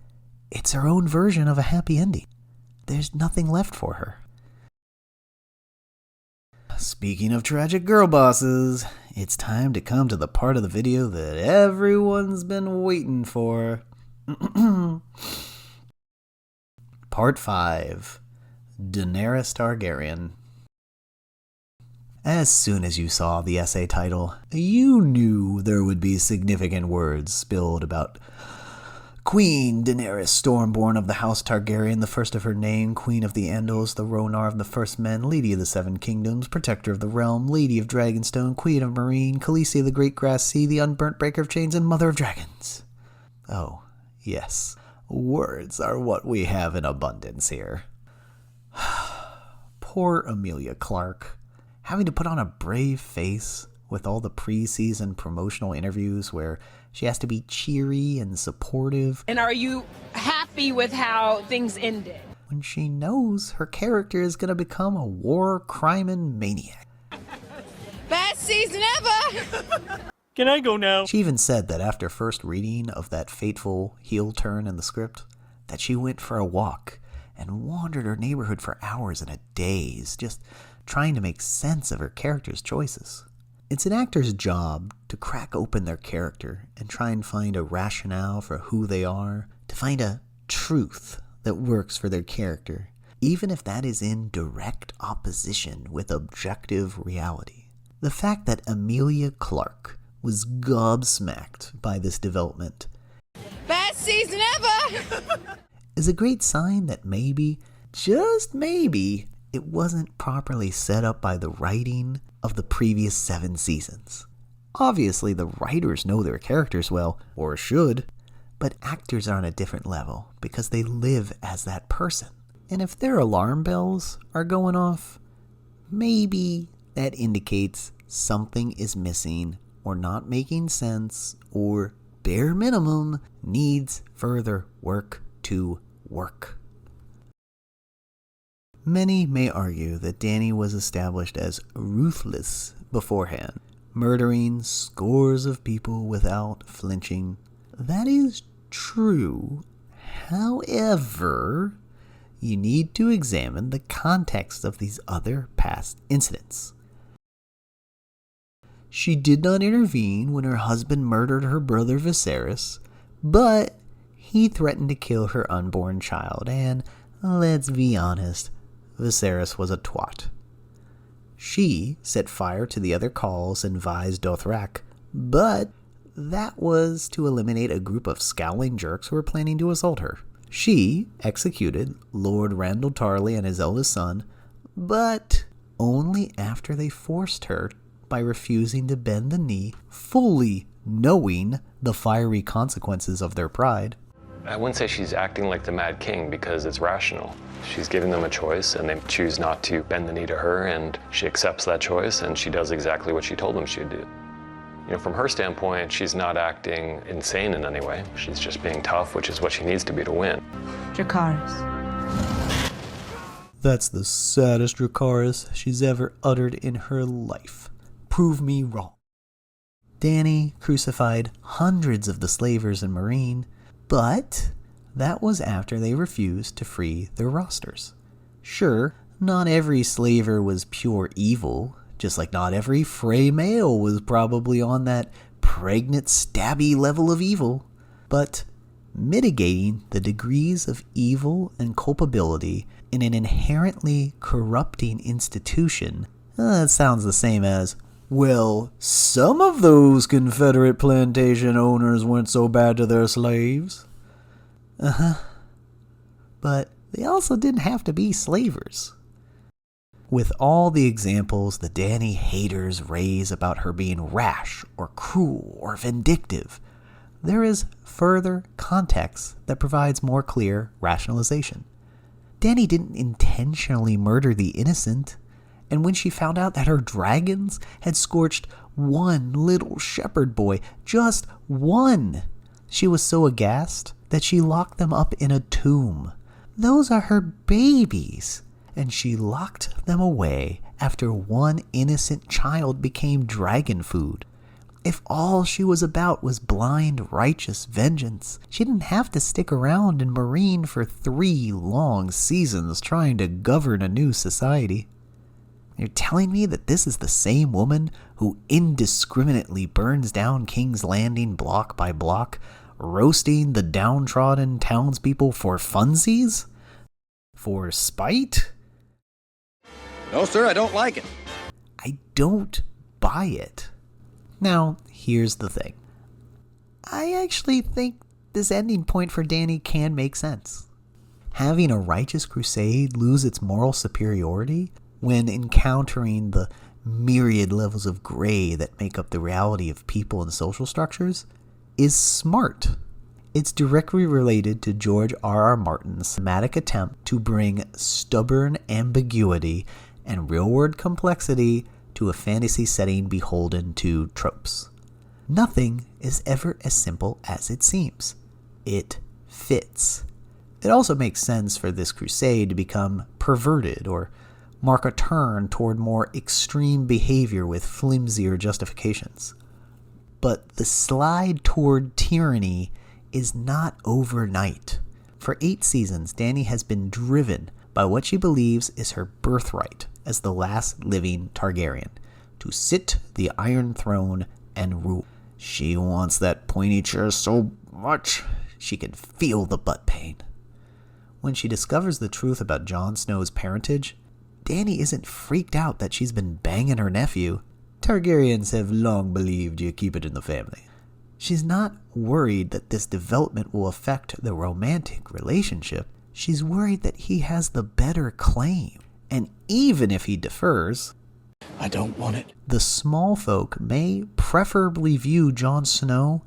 it's her own version of a happy ending. There's nothing left for her. Speaking of tragic girl bosses, it's time to come to the part of the video that everyone's been waiting for. Part 5. Daenerys Targaryen. As soon as you saw the essay title, you knew there would be significant words spilled about Queen Daenerys Stormborn of the House Targaryen, the first of her name, Queen of the Andals, the Rhonar of the First Men, Lady of the Seven Kingdoms, Protector of the Realm, Lady of Dragonstone, Queen of Meereen, Khaleesi of the Great Grass Sea, the Unburnt Breaker of Chains, and Mother of Dragons. Oh, yes, words are what we have in abundance here. Poor Emilia Clarke, having to put on a brave face with all the pre-season promotional interviews where she has to be cheery and supportive. And are you happy with how things ended? When she knows her character is going to become a war crime maniac. Best season ever! Can I go now? She even said that after first reading of that fateful heel turn in the script, that she went for a walk and wandered her neighborhood for hours and a days, just trying to make sense of her character's choices. It's an actor's job to crack open their character and try and find a rationale for who they are, to find a truth that works for their character, even if that is in direct opposition with objective reality. The fact that Emilia Clarke was gobsmacked by this development Best season ever! is a great sign that maybe, just maybe, it wasn't properly set up by the writing of the previous 7 seasons. Obviously, the writers know their characters well, or should, but actors are on a different level because they live as that person. And if their alarm bells are going off, maybe that indicates something is missing or not making sense or, bare minimum, needs further work to work. Many may argue that Dany was established as ruthless beforehand, murdering scores of people without flinching. That is true. However, you need to examine the context of these other past incidents. She did not intervene when her husband murdered her brother Viserys, but he threatened to kill her unborn child, and let's be honest, Viserys was a twat. She set fire to the other khals in Vise Dothrak, but that was to eliminate a group of scowling jerks who were planning to assault her. She executed Lord Randall Tarley and his eldest son, but only after they forced her by refusing to bend the knee, fully knowing the fiery consequences of their pride. I wouldn't say she's acting like the Mad King because it's rational. She's giving them a choice and they choose not to bend the knee to her, and she accepts that choice and she does exactly what she told them she'd do. You know, from her standpoint, she's not acting insane in any way. She's just being tough, which is what she needs to be to win. Dracarys. That's the saddest Dracarys she's ever uttered in her life. Prove me wrong. Dany crucified hundreds of the slavers in Meereen, but that was after they refused to free their rosters. Sure, not every slaver was pure evil, just like not every Frey male was probably on that pregnant stabby level of evil, but mitigating the degrees of evil and culpability in an inherently corrupting institution, that sounds the same as, well, some of those Confederate plantation owners weren't so bad to their slaves. But they also didn't have to be slavers. With all the examples the Dany haters raise about her being rash or cruel or vindictive, there is further context that provides more clear rationalization. Dany didn't intentionally murder the innocent, and when she found out that her dragons had scorched one little shepherd boy, just one, she was so aghast that she locked them up in a tomb. Those are her babies, and she locked them away after one innocent child became dragon food. If all she was about was blind, righteous vengeance, she didn't have to stick around in Meereen for 3 long seasons trying to govern a new society. You're telling me that this is the same woman who indiscriminately burns down King's Landing block by block, roasting the downtrodden townspeople for funsies? For spite? No, sir, I don't like it. I don't buy it. Now, here's the thing. I actually think this ending point for Dany can make sense. Having a righteous crusade lose its moral superiority when encountering the myriad levels of gray that make up the reality of people and social structures is smart. It's directly related to George R.R. Martin's thematic attempt to bring stubborn ambiguity and real-world complexity to a fantasy setting beholden to tropes. Nothing is ever as simple as it seems. It fits. It also makes sense for this crusade to become perverted or mark a turn toward more extreme behavior with flimsier justifications. But the slide toward tyranny is not overnight. For 8 seasons, Dany has been driven by what she believes is her birthright as the last living Targaryen, to sit the Iron Throne and rule. She wants that pointy chair so much, she can feel the butt pain. When she discovers the truth about Jon Snow's parentage, Dany isn't freaked out that she's been banging her nephew. Targaryens have long believed you keep it in the family. She's not worried that this development will affect the romantic relationship. She's worried that he has the better claim. And even if he defers, I don't want it. The small folk may preferably view Jon Snow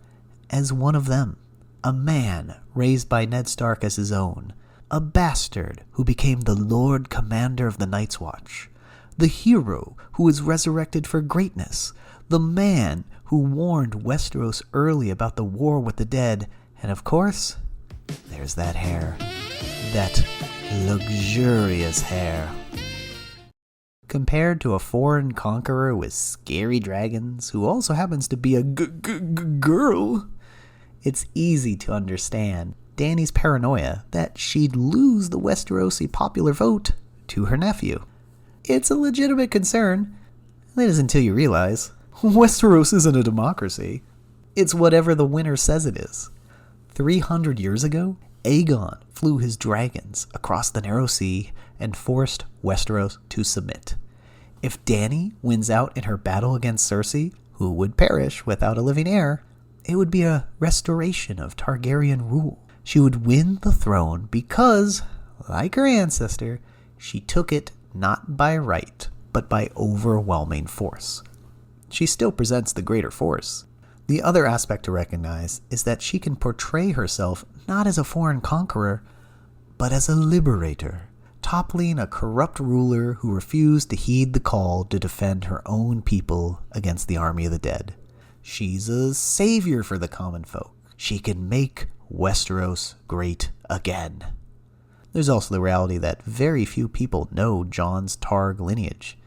as one of them, a man raised by Ned Stark as his own, a bastard who became the Lord Commander of the Night's Watch, the hero who was resurrected for greatness, the man who warned Westeros early about the war with the dead, and of course, there's that hair, that luxurious hair. Compared to a foreign conqueror with scary dragons who also happens to be a girl, it's easy to understand Dany's paranoia that she'd lose the Westerosi popular vote to her nephew. It's a legitimate concern. That is until you realize Westeros isn't a democracy. It's whatever the winner says it is. 300 years ago, Aegon flew his dragons across the narrow sea and forced Westeros to submit. If Dany wins out in her battle against Cersei, who would perish without a living heir, it would be a restoration of Targaryen rule. She would win the throne because, like her ancestor, she took it not by right, but by overwhelming force. She still presents the greater force. The other aspect to recognize is that she can portray herself not as a foreign conqueror, but as a liberator, toppling a corrupt ruler who refused to heed the call to defend her own people against the army of the dead. She's a savior for the common folk. She can make Westeros great again. There's also the reality that very few people know Jon's Targ lineage.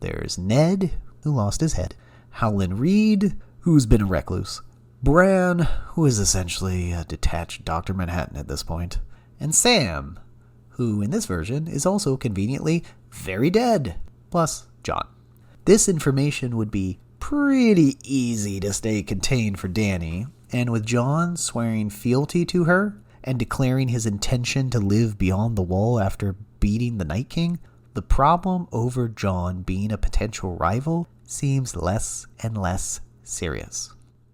There's Ned, who lost his head, Howland Reed, who's been a recluse, Bran, who is essentially a detached Dr. Manhattan at this point, and Sam, who in this version is also conveniently very dead, plus Jon. This information would be pretty easy to stay contained for Dany, and with Jon swearing fealty to her and declaring his intention to live beyond the wall after beating the Night King, the problem over Jon being a potential rival seems less and less serious.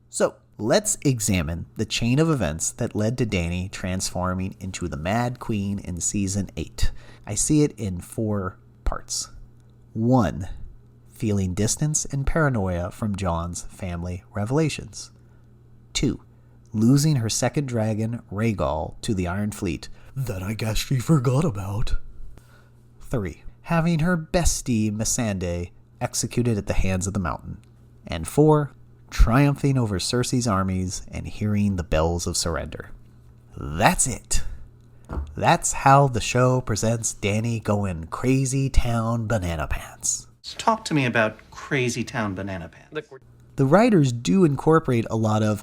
So, let's examine the chain of events that led to Dany transforming into the Mad Queen in Season 8. I see it in 4 parts. 1. Feeling distance and paranoia from Jon's family revelations. 2. Losing her second dragon, Rhaegal, to the Iron Fleet, that I guess she forgot about. 3. Having her bestie, Missandei, executed at the hands of the Mountain. And 4. Triumphing over Cersei's armies and hearing the bells of surrender. That's it. That's how the show presents Dany going crazy town banana pants. Talk to me about crazy town banana pants. The writers do incorporate a lot of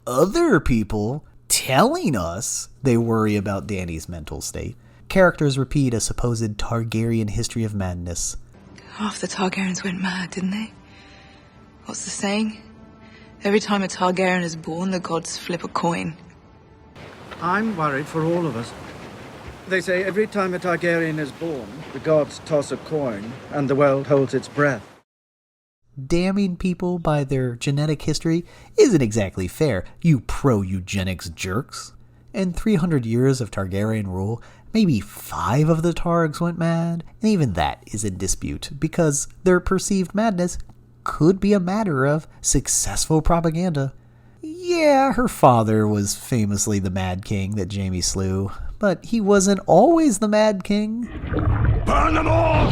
other people telling us they worry about Dany's mental state. Characters repeat a supposed Targaryen history of madness. Half the Targaryens went mad, didn't they? What's the saying? Every time a Targaryen is born, the gods flip a coin. I'm worried for all of us. They say every time a Targaryen is born, the gods toss a coin, and the world holds its breath. Damning people by their genetic history isn't exactly fair, you pro-eugenics jerks. In 300 years of Targaryen rule, maybe 5 of the Targs went mad, and even that is in dispute, because their perceived madness could be a matter of successful propaganda. Yeah, her father was famously the Mad King that Jaime slew, but he wasn't always the Mad King. Burn them all!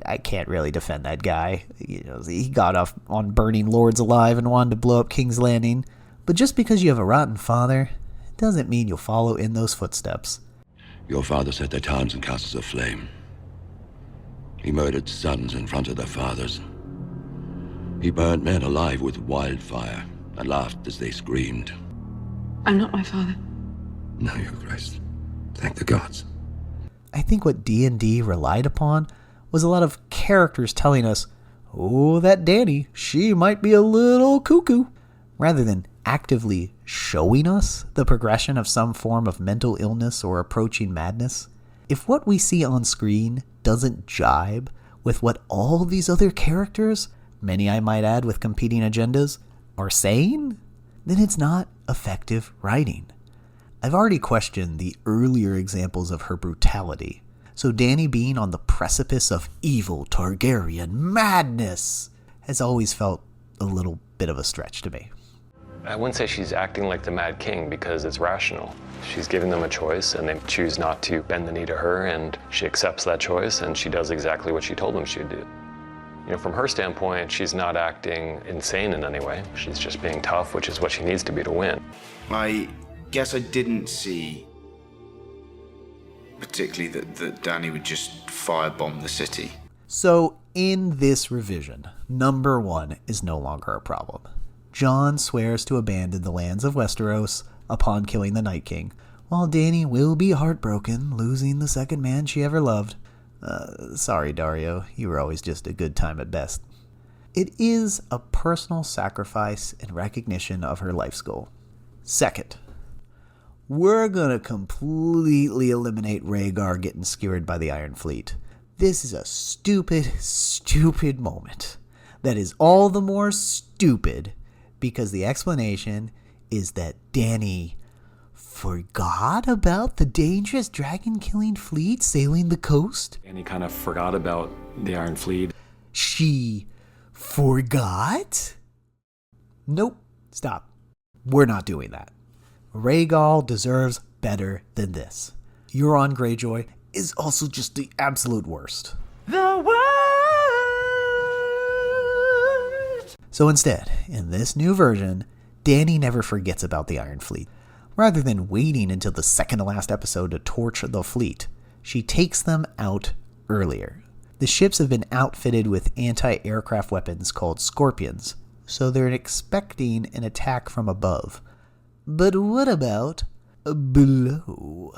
I can't really defend that guy. You know, he got off on burning lords alive and wanted to blow up King's Landing. But just because you have a rotten father, doesn't mean you'll follow in those footsteps. Your father set their towns and castles aflame. He murdered sons in front of their fathers. He burned men alive with wildfire and laughed as they screamed. I'm not my father. No, your Grace. Thank the gods. I think what D&D relied upon was a lot of characters telling us, oh, that Dany, she might be a little cuckoo, rather than actively showing us the progression of some form of mental illness or approaching madness. If what we see on screen doesn't jibe with what all these other characters, many I might add with competing agendas, are saying, then it's not effective writing. I've already questioned the earlier examples of her brutality, So Dany being on the precipice of evil Targaryen madness has always felt a little bit of a stretch to me. I wouldn't say she's acting like the Mad King because it's rational. She's giving them a choice and they choose not to bend the knee to her, and she accepts that choice and she does exactly what she told them she would do. From her standpoint, she's not acting insane in any way. She's just being tough, which is what she needs to be to win. I guess I didn't see particularly that Dany would just firebomb the city. So in this revision, number 1 is no longer a problem. Jon swears to abandon the lands of Westeros upon killing the Night King, while Dany will be heartbroken, losing the second man she ever loved. Sorry, Dario, you were always just a good time at best. It is a personal sacrifice in recognition of her life's goal. Second, we're gonna completely eliminate Rhaegar getting skewered by the Iron Fleet. This is a stupid, stupid moment. That is all the more stupid because the explanation is that Dany forgot about the dangerous dragon-killing fleet sailing the coast. And he kind of forgot about the Iron Fleet. She forgot? Nope. Stop. We're not doing that. Rhaegal deserves better than this. Euron Greyjoy is also just the absolute worst. The worst! So instead, in this new version, Dany never forgets about the Iron Fleet. Rather than waiting until the second to last episode to torch the fleet, she takes them out earlier. The ships have been outfitted with anti-aircraft weapons called Scorpions, so they're expecting an attack from above. But what about below?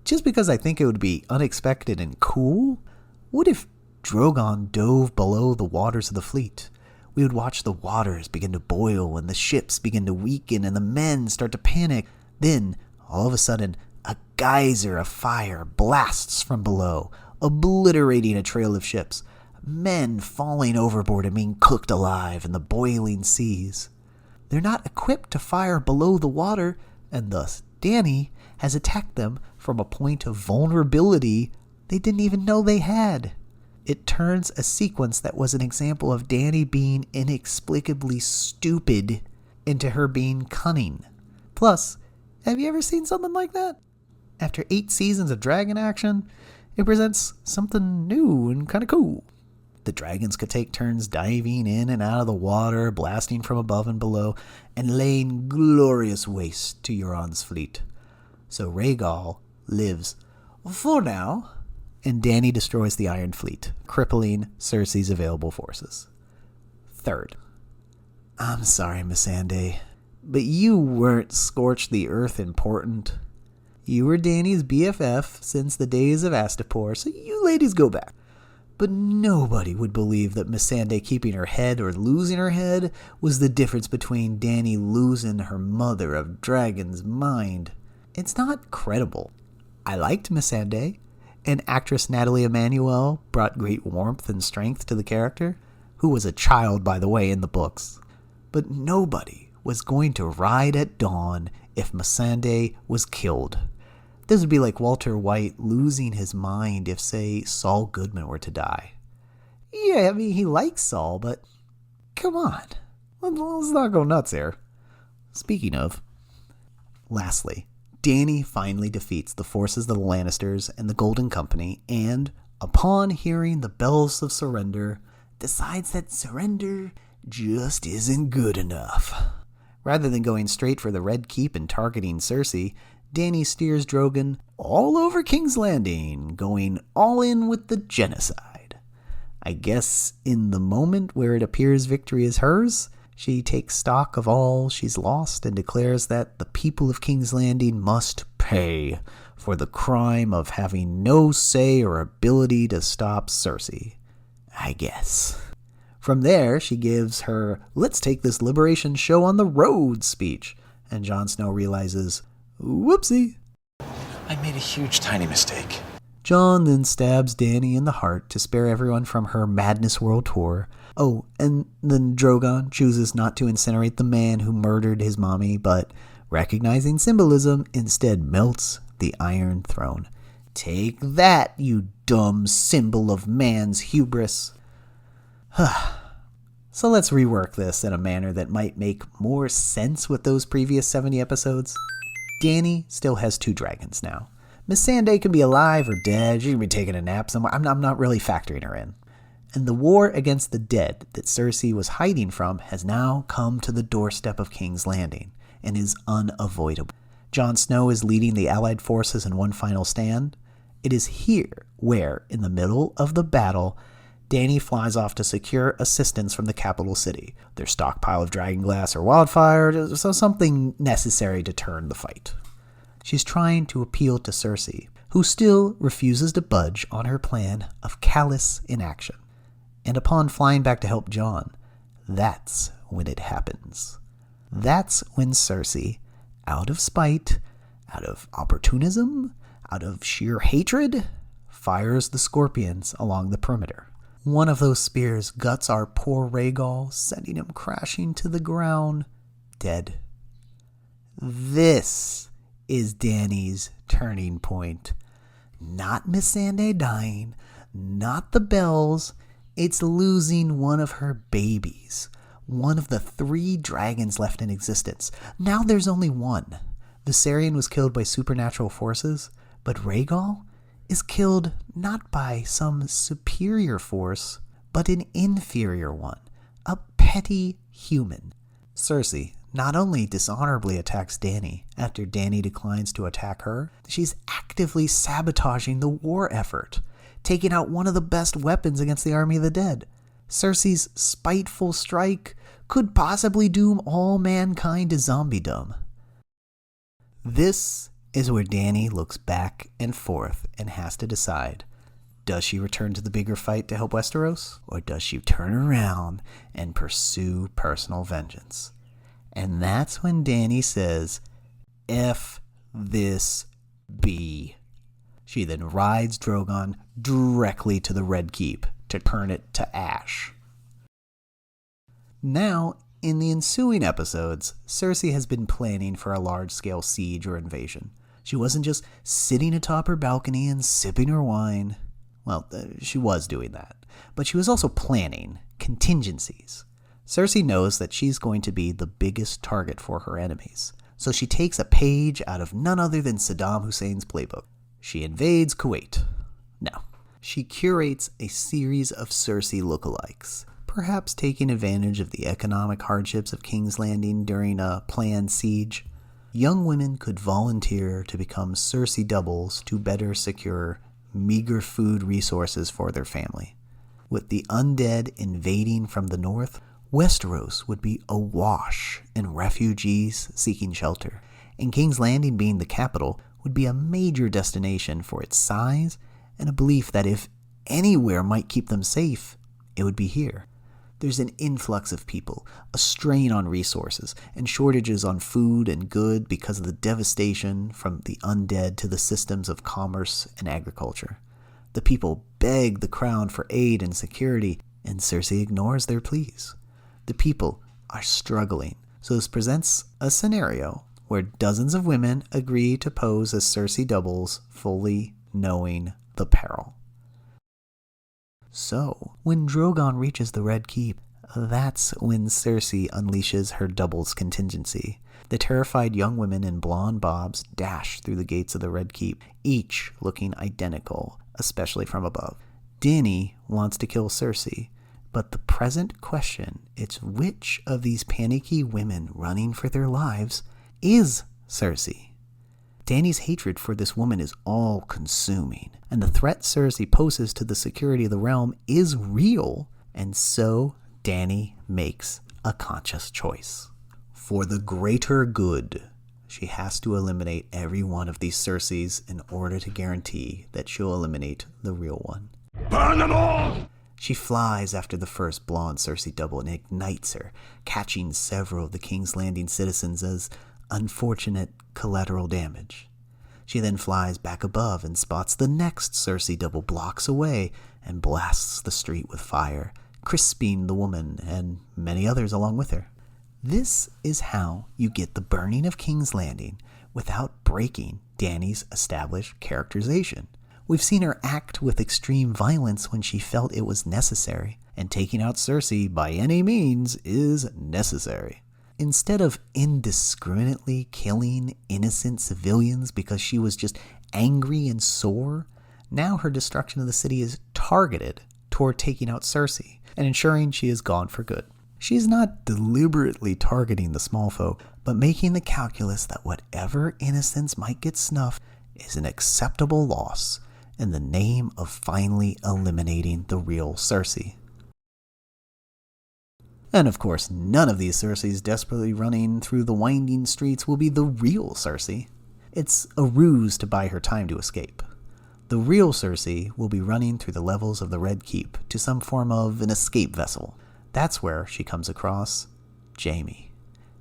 Just because I think it would be unexpected and cool, what if Drogon dove below the waters of the fleet? We would watch the waters begin to boil and the ships begin to weaken and the men start to panic. Then, all of a sudden, a geyser of fire blasts from below, obliterating a trail of ships. Men falling overboard and being cooked alive in the boiling seas. They're not equipped to fire below the water, and thus Dany has attacked them from a point of vulnerability they didn't even know they had. It turns a sequence that was an example of Dany being inexplicably stupid into her being cunning. Plus, have you ever seen something like that? After 8 seasons of dragon action, it presents something new and kind of cool. The dragons could take turns diving in and out of the water, blasting from above and below, and laying glorious waste to Euron's fleet. So Rhaegal lives, for now, and Dany destroys the Iron Fleet, crippling Cersei's available forces. Third, I'm sorry, Missandei, but you weren't scorch the earth important. You were Dany's BFF since the days of Astapor, so you ladies go back. But nobody would believe that Missandei keeping her head or losing her head was the difference between Dany losing her mother of dragons mind. It's not credible. I liked Missandei, and actress Natalie Emmanuel brought great warmth and strength to the character, who was a child, by the way, in the books. But nobody was going to ride at dawn if Missandei was killed. This would be like Walter White losing his mind if, say, Saul Goodman were to die. Yeah, I mean, he likes Saul, but come on. Let's not go nuts here. Speaking of, lastly, Dany finally defeats the forces of the Lannisters and the Golden Company and, upon hearing the bells of surrender, decides that surrender just isn't good enough. Rather than going straight for the Red Keep and targeting Cersei, Dany steers Drogon all over King's Landing, going all in with the genocide. I guess in the moment where it appears victory is hers, she takes stock of all she's lost and declares that the people of King's Landing must pay for the crime of having no say or ability to stop Cersei. I guess. From there, she gives her "let's take this liberation show on the road" speech, and Jon Snow realizes, whoopsie. I made a huge tiny mistake. Jon then stabs Dany in the heart to spare everyone from her Madness World Tour. Oh, and then Drogon chooses not to incinerate the man who murdered his mommy, but, recognizing symbolism, instead melts the Iron Throne. Take that, you dumb symbol of man's hubris. So let's rework this in a manner that might make more sense with those previous 70 episodes. Dany still has 2 dragons now. Missandei can be alive or dead. She can be taking a nap somewhere. I'm not really factoring her in. And the war against the dead that Cersei was hiding from has now come to the doorstep of King's Landing and is unavoidable. Jon Snow is leading the allied forces in one final stand. It is here where, in the middle of the battle, Dany flies off to secure assistance from the capital city. Their stockpile of dragonglass or wildfire, so something necessary to turn the fight. She's trying to appeal to Cersei, who still refuses to budge on her plan of callous inaction. And upon flying back to help Jon, that's when it happens. That's when Cersei, out of spite, out of opportunism, out of sheer hatred, fires the scorpions along the perimeter. One of those spears guts our poor Rhaegal, sending him crashing to the ground, dead. This is Dany's turning point. Not Missandei dying, not the bells. It's losing one of her babies, one of the 3 dragons left in existence. Now there's only one. Viserion was killed by supernatural forces, but Rhaegal is killed not by some superior force, but an inferior one, a petty human. Cersei not only dishonorably attacks Dany after Dany declines to attack her, she's actively sabotaging the war effort, taking out one of the best weapons against the army of the dead. Cersei's spiteful strike could possibly doom all mankind to zombiedom. This is where Dany looks back and forth and has to decide, does she return to the bigger fight to help Westeros, or does she turn around and pursue personal vengeance? And that's when Dany says, F this B. She then rides Drogon directly to the Red Keep to turn it to ash. Now, in the ensuing episodes, Cersei has been planning for a large-scale siege or invasion. She wasn't just sitting atop her balcony and sipping her wine. Well, she was doing that. But she was also planning contingencies. Cersei knows that she's going to be the biggest target for her enemies. So she takes a page out of none other than Saddam Hussein's playbook. She invades Kuwait. No. She curates a series of Cersei lookalikes, perhaps taking advantage of the economic hardships of King's Landing during a planned siege. Young women could volunteer to become Cersei doubles to better secure meager food resources for their family. With the undead invading from the north, Westeros would be awash in refugees seeking shelter, and King's Landing, being the capital, would be a major destination for its size and a belief that if anywhere might keep them safe, it would be here. There's an influx of people, a strain on resources, and shortages on food and good because of the devastation from the undead to the systems of commerce and agriculture. The people beg the crown for aid and security, and Cersei ignores their pleas. The people are struggling, so this presents a scenario where dozens of women agree to pose as Cersei doubles, fully knowing the peril. So, when Drogon reaches the Red Keep, that's when Cersei unleashes her doubles contingency. The terrified young women in blonde bobs dash through the gates of the Red Keep, each looking identical, especially from above. Dany wants to kill Cersei, but the present question is which of these panicky women running for their lives is Cersei? Dany's hatred for this woman is all-consuming, and the threat Cersei poses to the security of the realm is real, and so Dany makes a conscious choice. For the greater good, she has to eliminate every one of these Cerseis in order to guarantee that she'll eliminate the real one. Burn them all! She flies after the first blonde Cersei double and ignites her, catching several of the King's Landing citizens as unfortunate collateral damage. She then flies back above and spots the next Cersei double blocks away and blasts the street with fire, crisping the woman and many others along with her. This is how you get the burning of King's Landing without breaking Dany's established characterization. We've seen her act with extreme violence when she felt it was necessary, and taking out Cersei by any means is necessary. Instead of indiscriminately killing innocent civilians because she was just angry and sore, now her destruction of the city is targeted toward taking out Cersei and ensuring she is gone for good. She's not deliberately targeting the small folk, but making the calculus that whatever innocence might get snuffed is an acceptable loss in the name of finally eliminating the real Cersei. And of course, none of these Cerseis desperately running through the winding streets will be the real Cersei. It's a ruse to buy her time to escape. The real Cersei will be running through the levels of the Red Keep to some form of an escape vessel. That's where she comes across Jaime.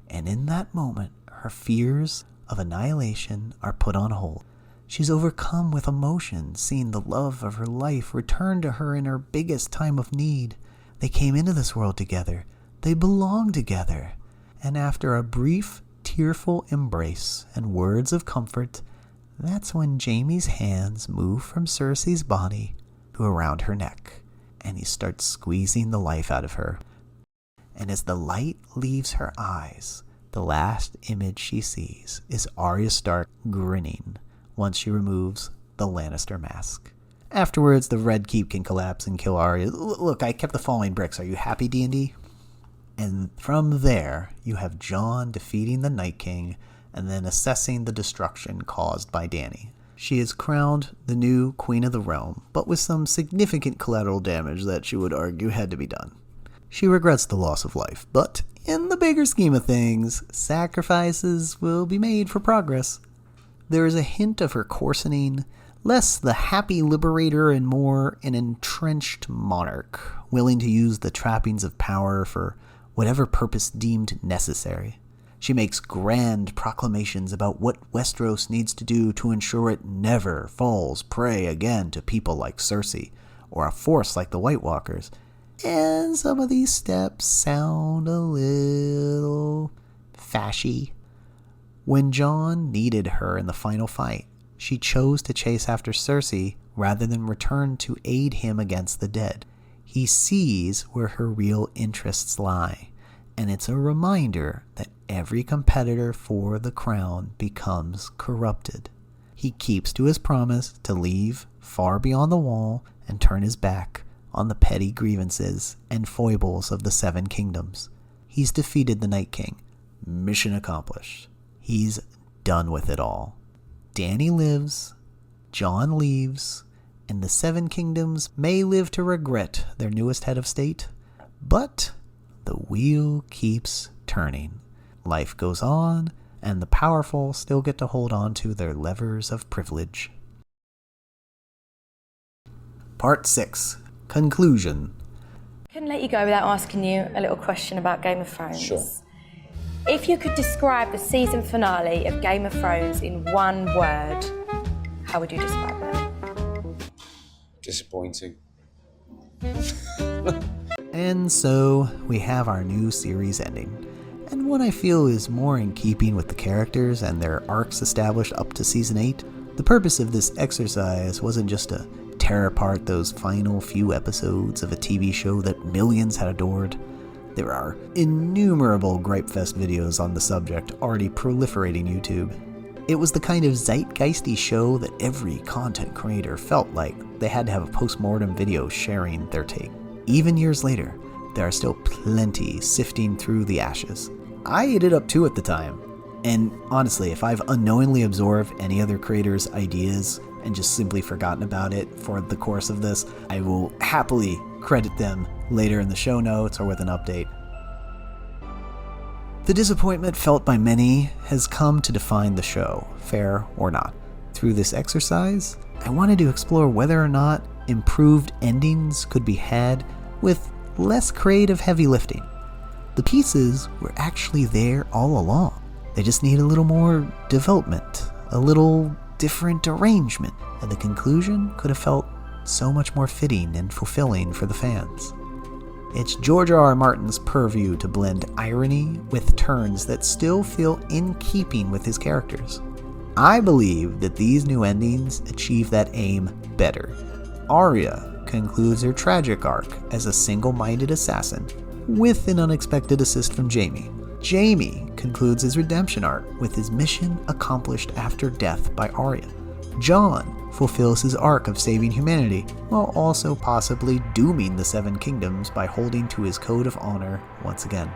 And in that moment, her fears of annihilation are put on hold. She's overcome with emotion, seeing the love of her life return to her in her biggest time of need. They came into this world together. They belong together. And after a brief, tearful embrace and words of comfort, that's when Jaime's hands move from Cersei's body to around her neck, and he starts squeezing the life out of her. And as the light leaves her eyes, the last image she sees is Arya Stark grinning once she removes the Lannister mask. Afterwards, the Red Keep can collapse and kill Arya. Look, I kept the falling bricks. Are you happy, D&D? And from there, you have Jon defeating the Night King and then assessing the destruction caused by Dany. She is crowned the new Queen of the Realm, but with some significant collateral damage that she would argue had to be done. She regrets the loss of life, but in the bigger scheme of things, sacrifices will be made for progress. There is a hint of her coarsening, less the happy liberator and more an entrenched monarch, willing to use the trappings of power for whatever purpose deemed necessary. She makes grand proclamations about what Westeros needs to do to ensure it never falls prey again to people like Cersei, or a force like the White Walkers. And some of these steps sound a little fashy. When Jon needed her in the final fight, she chose to chase after Cersei rather than return to aid him against the dead. He sees where her real interests lie, and it's a reminder that every competitor for the crown becomes corrupted. He keeps to his promise to leave far beyond the wall and turn his back on the petty grievances and foibles of the Seven Kingdoms. He's defeated the Night King. Mission accomplished. He's done with it all. Dany lives, Jon leaves, and the Seven Kingdoms may live to regret their newest head of state, but the wheel keeps turning. Life goes on, and the powerful still get to hold on to their levers of privilege. Part 6. Conclusion. I couldn't let you go without asking you a little question about Game of Thrones. Sure. If you could describe the season finale of Game of Thrones in one word, how would you describe it? Disappointing. And so, we have our new series ending, and what I feel is more in keeping with the characters and their arcs established up to Season 8. The purpose of this exercise wasn't just to tear apart those final few episodes of a TV show that millions had adored. There are innumerable Gripefest videos on the subject already proliferating YouTube. It was the kind of zeitgeisty show that every content creator felt like they had to have a post-mortem video sharing their take. Even years later, there are still plenty sifting through the ashes. I ate it up too at the time. And honestly, if I've unknowingly absorbed any other creator's ideas and just simply forgotten about it for the course of this, I will happily credit them later in the show notes or with an update. The disappointment felt by many has come to define the show, fair or not. Through this exercise, I wanted to explore whether or not improved endings could be had with less creative heavy lifting. The pieces were actually there all along. They just need a little more development, a little different arrangement, and the conclusion could have felt so much more fitting and fulfilling for the fans. It's George R.R. Martin's purview to blend irony with turns that still feel in keeping with his characters. I believe that these new endings achieve that aim better. Arya concludes her tragic arc as a single-minded assassin with an unexpected assist from Jaime. Jaime concludes his redemption arc with his mission accomplished after death by Arya. Jon fulfills his arc of saving humanity while also possibly dooming the Seven Kingdoms by holding to his code of honor once again.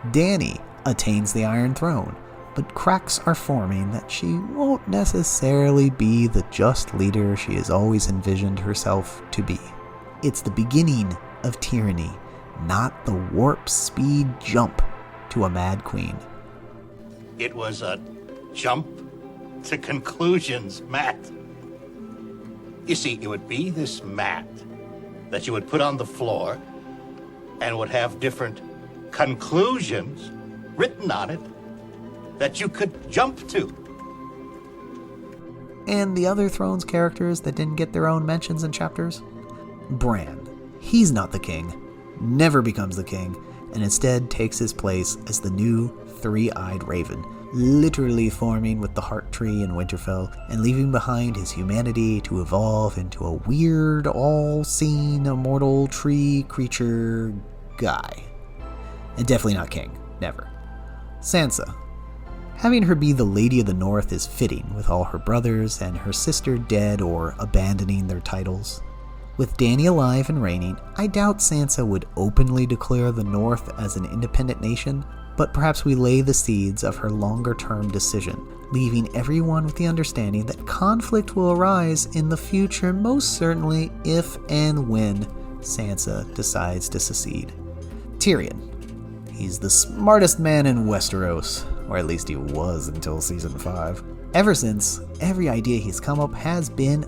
Dany attains the Iron Throne, but cracks are forming that she won't necessarily be the just leader she has always envisioned herself to be. It's the beginning of tyranny, not the warp speed jump to a mad queen. It was a jump to conclusions, Matt. You see, it would be this mat that you would put on the floor and would have different conclusions written on it that you could jump to. And the other Thrones characters that didn't get their own mentions and chapters? Bran. He's not the king, never becomes the king, and instead takes his place as the new three-eyed raven, literally forming with the heart tree in Winterfell and leaving behind his humanity to evolve into a weird, all-seeing, immortal tree creature guy. And definitely not king, never. Sansa. Having her be the Lady of the North is fitting, with all her brothers and her sister dead or abandoning their titles. With Dany alive and reigning, I doubt Sansa would openly declare the North as an independent nation, but perhaps we lay the seeds of her longer-term decision, leaving everyone with the understanding that conflict will arise in the future, most certainly if and when Sansa decides to secede. Tyrion. He's the smartest man in Westeros, or at least he was until season 5. Ever since, every idea he's come up has been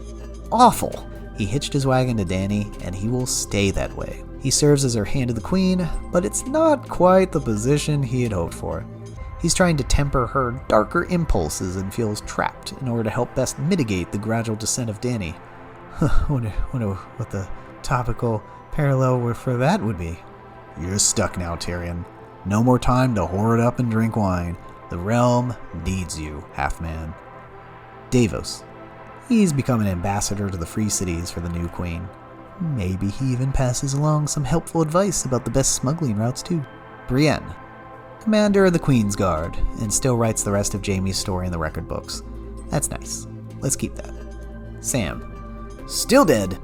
awful. He hitched his wagon to Dany, and he will stay that way. He serves as her hand of the queen, but it's not quite the position he had hoped for. He's trying to temper her darker impulses and feels trapped in order to help best mitigate the gradual descent of Dany. Wonder what the topical parallel for that would be. You're stuck now, Tyrion. No more time to whore it up and drink wine. The realm needs you, half-man. Davos. He's become an ambassador to the free cities for the new queen. Maybe he even passes along some helpful advice about the best smuggling routes too. Brienne. Commander of the Queen's Guard, and still writes the rest of Jaime's story in the record books. That's nice. Let's keep that. Sam. Still dead.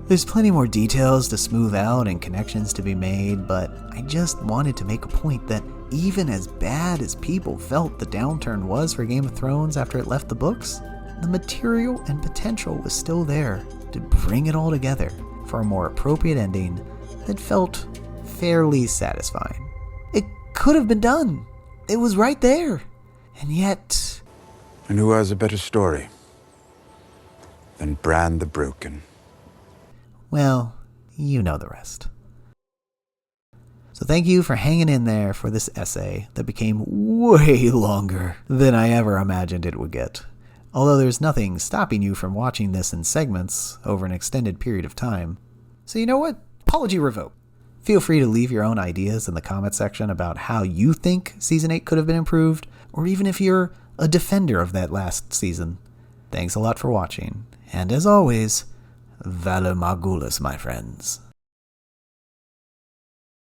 There's plenty more details to smooth out and connections to be made, but I just wanted to make a point that even as bad as people felt the downturn was for Game of Thrones after it left the books, the material and potential was still there to bring it all together for a more appropriate ending that felt fairly satisfying. It could have been done. It was right there. And yet... And who has a better story than Bran the Broken? Well, you know the rest. So thank you for hanging in there for this essay that became way longer than I ever imagined it would get. Although there's nothing stopping you from watching this in segments over an extended period of time. So you know what? Apology revoked. Feel free to leave your own ideas in the comment section about how you think Season 8 could have been improved, or even if you're a defender of that last season. Thanks a lot for watching, and as always, Valor Margulis, my friends.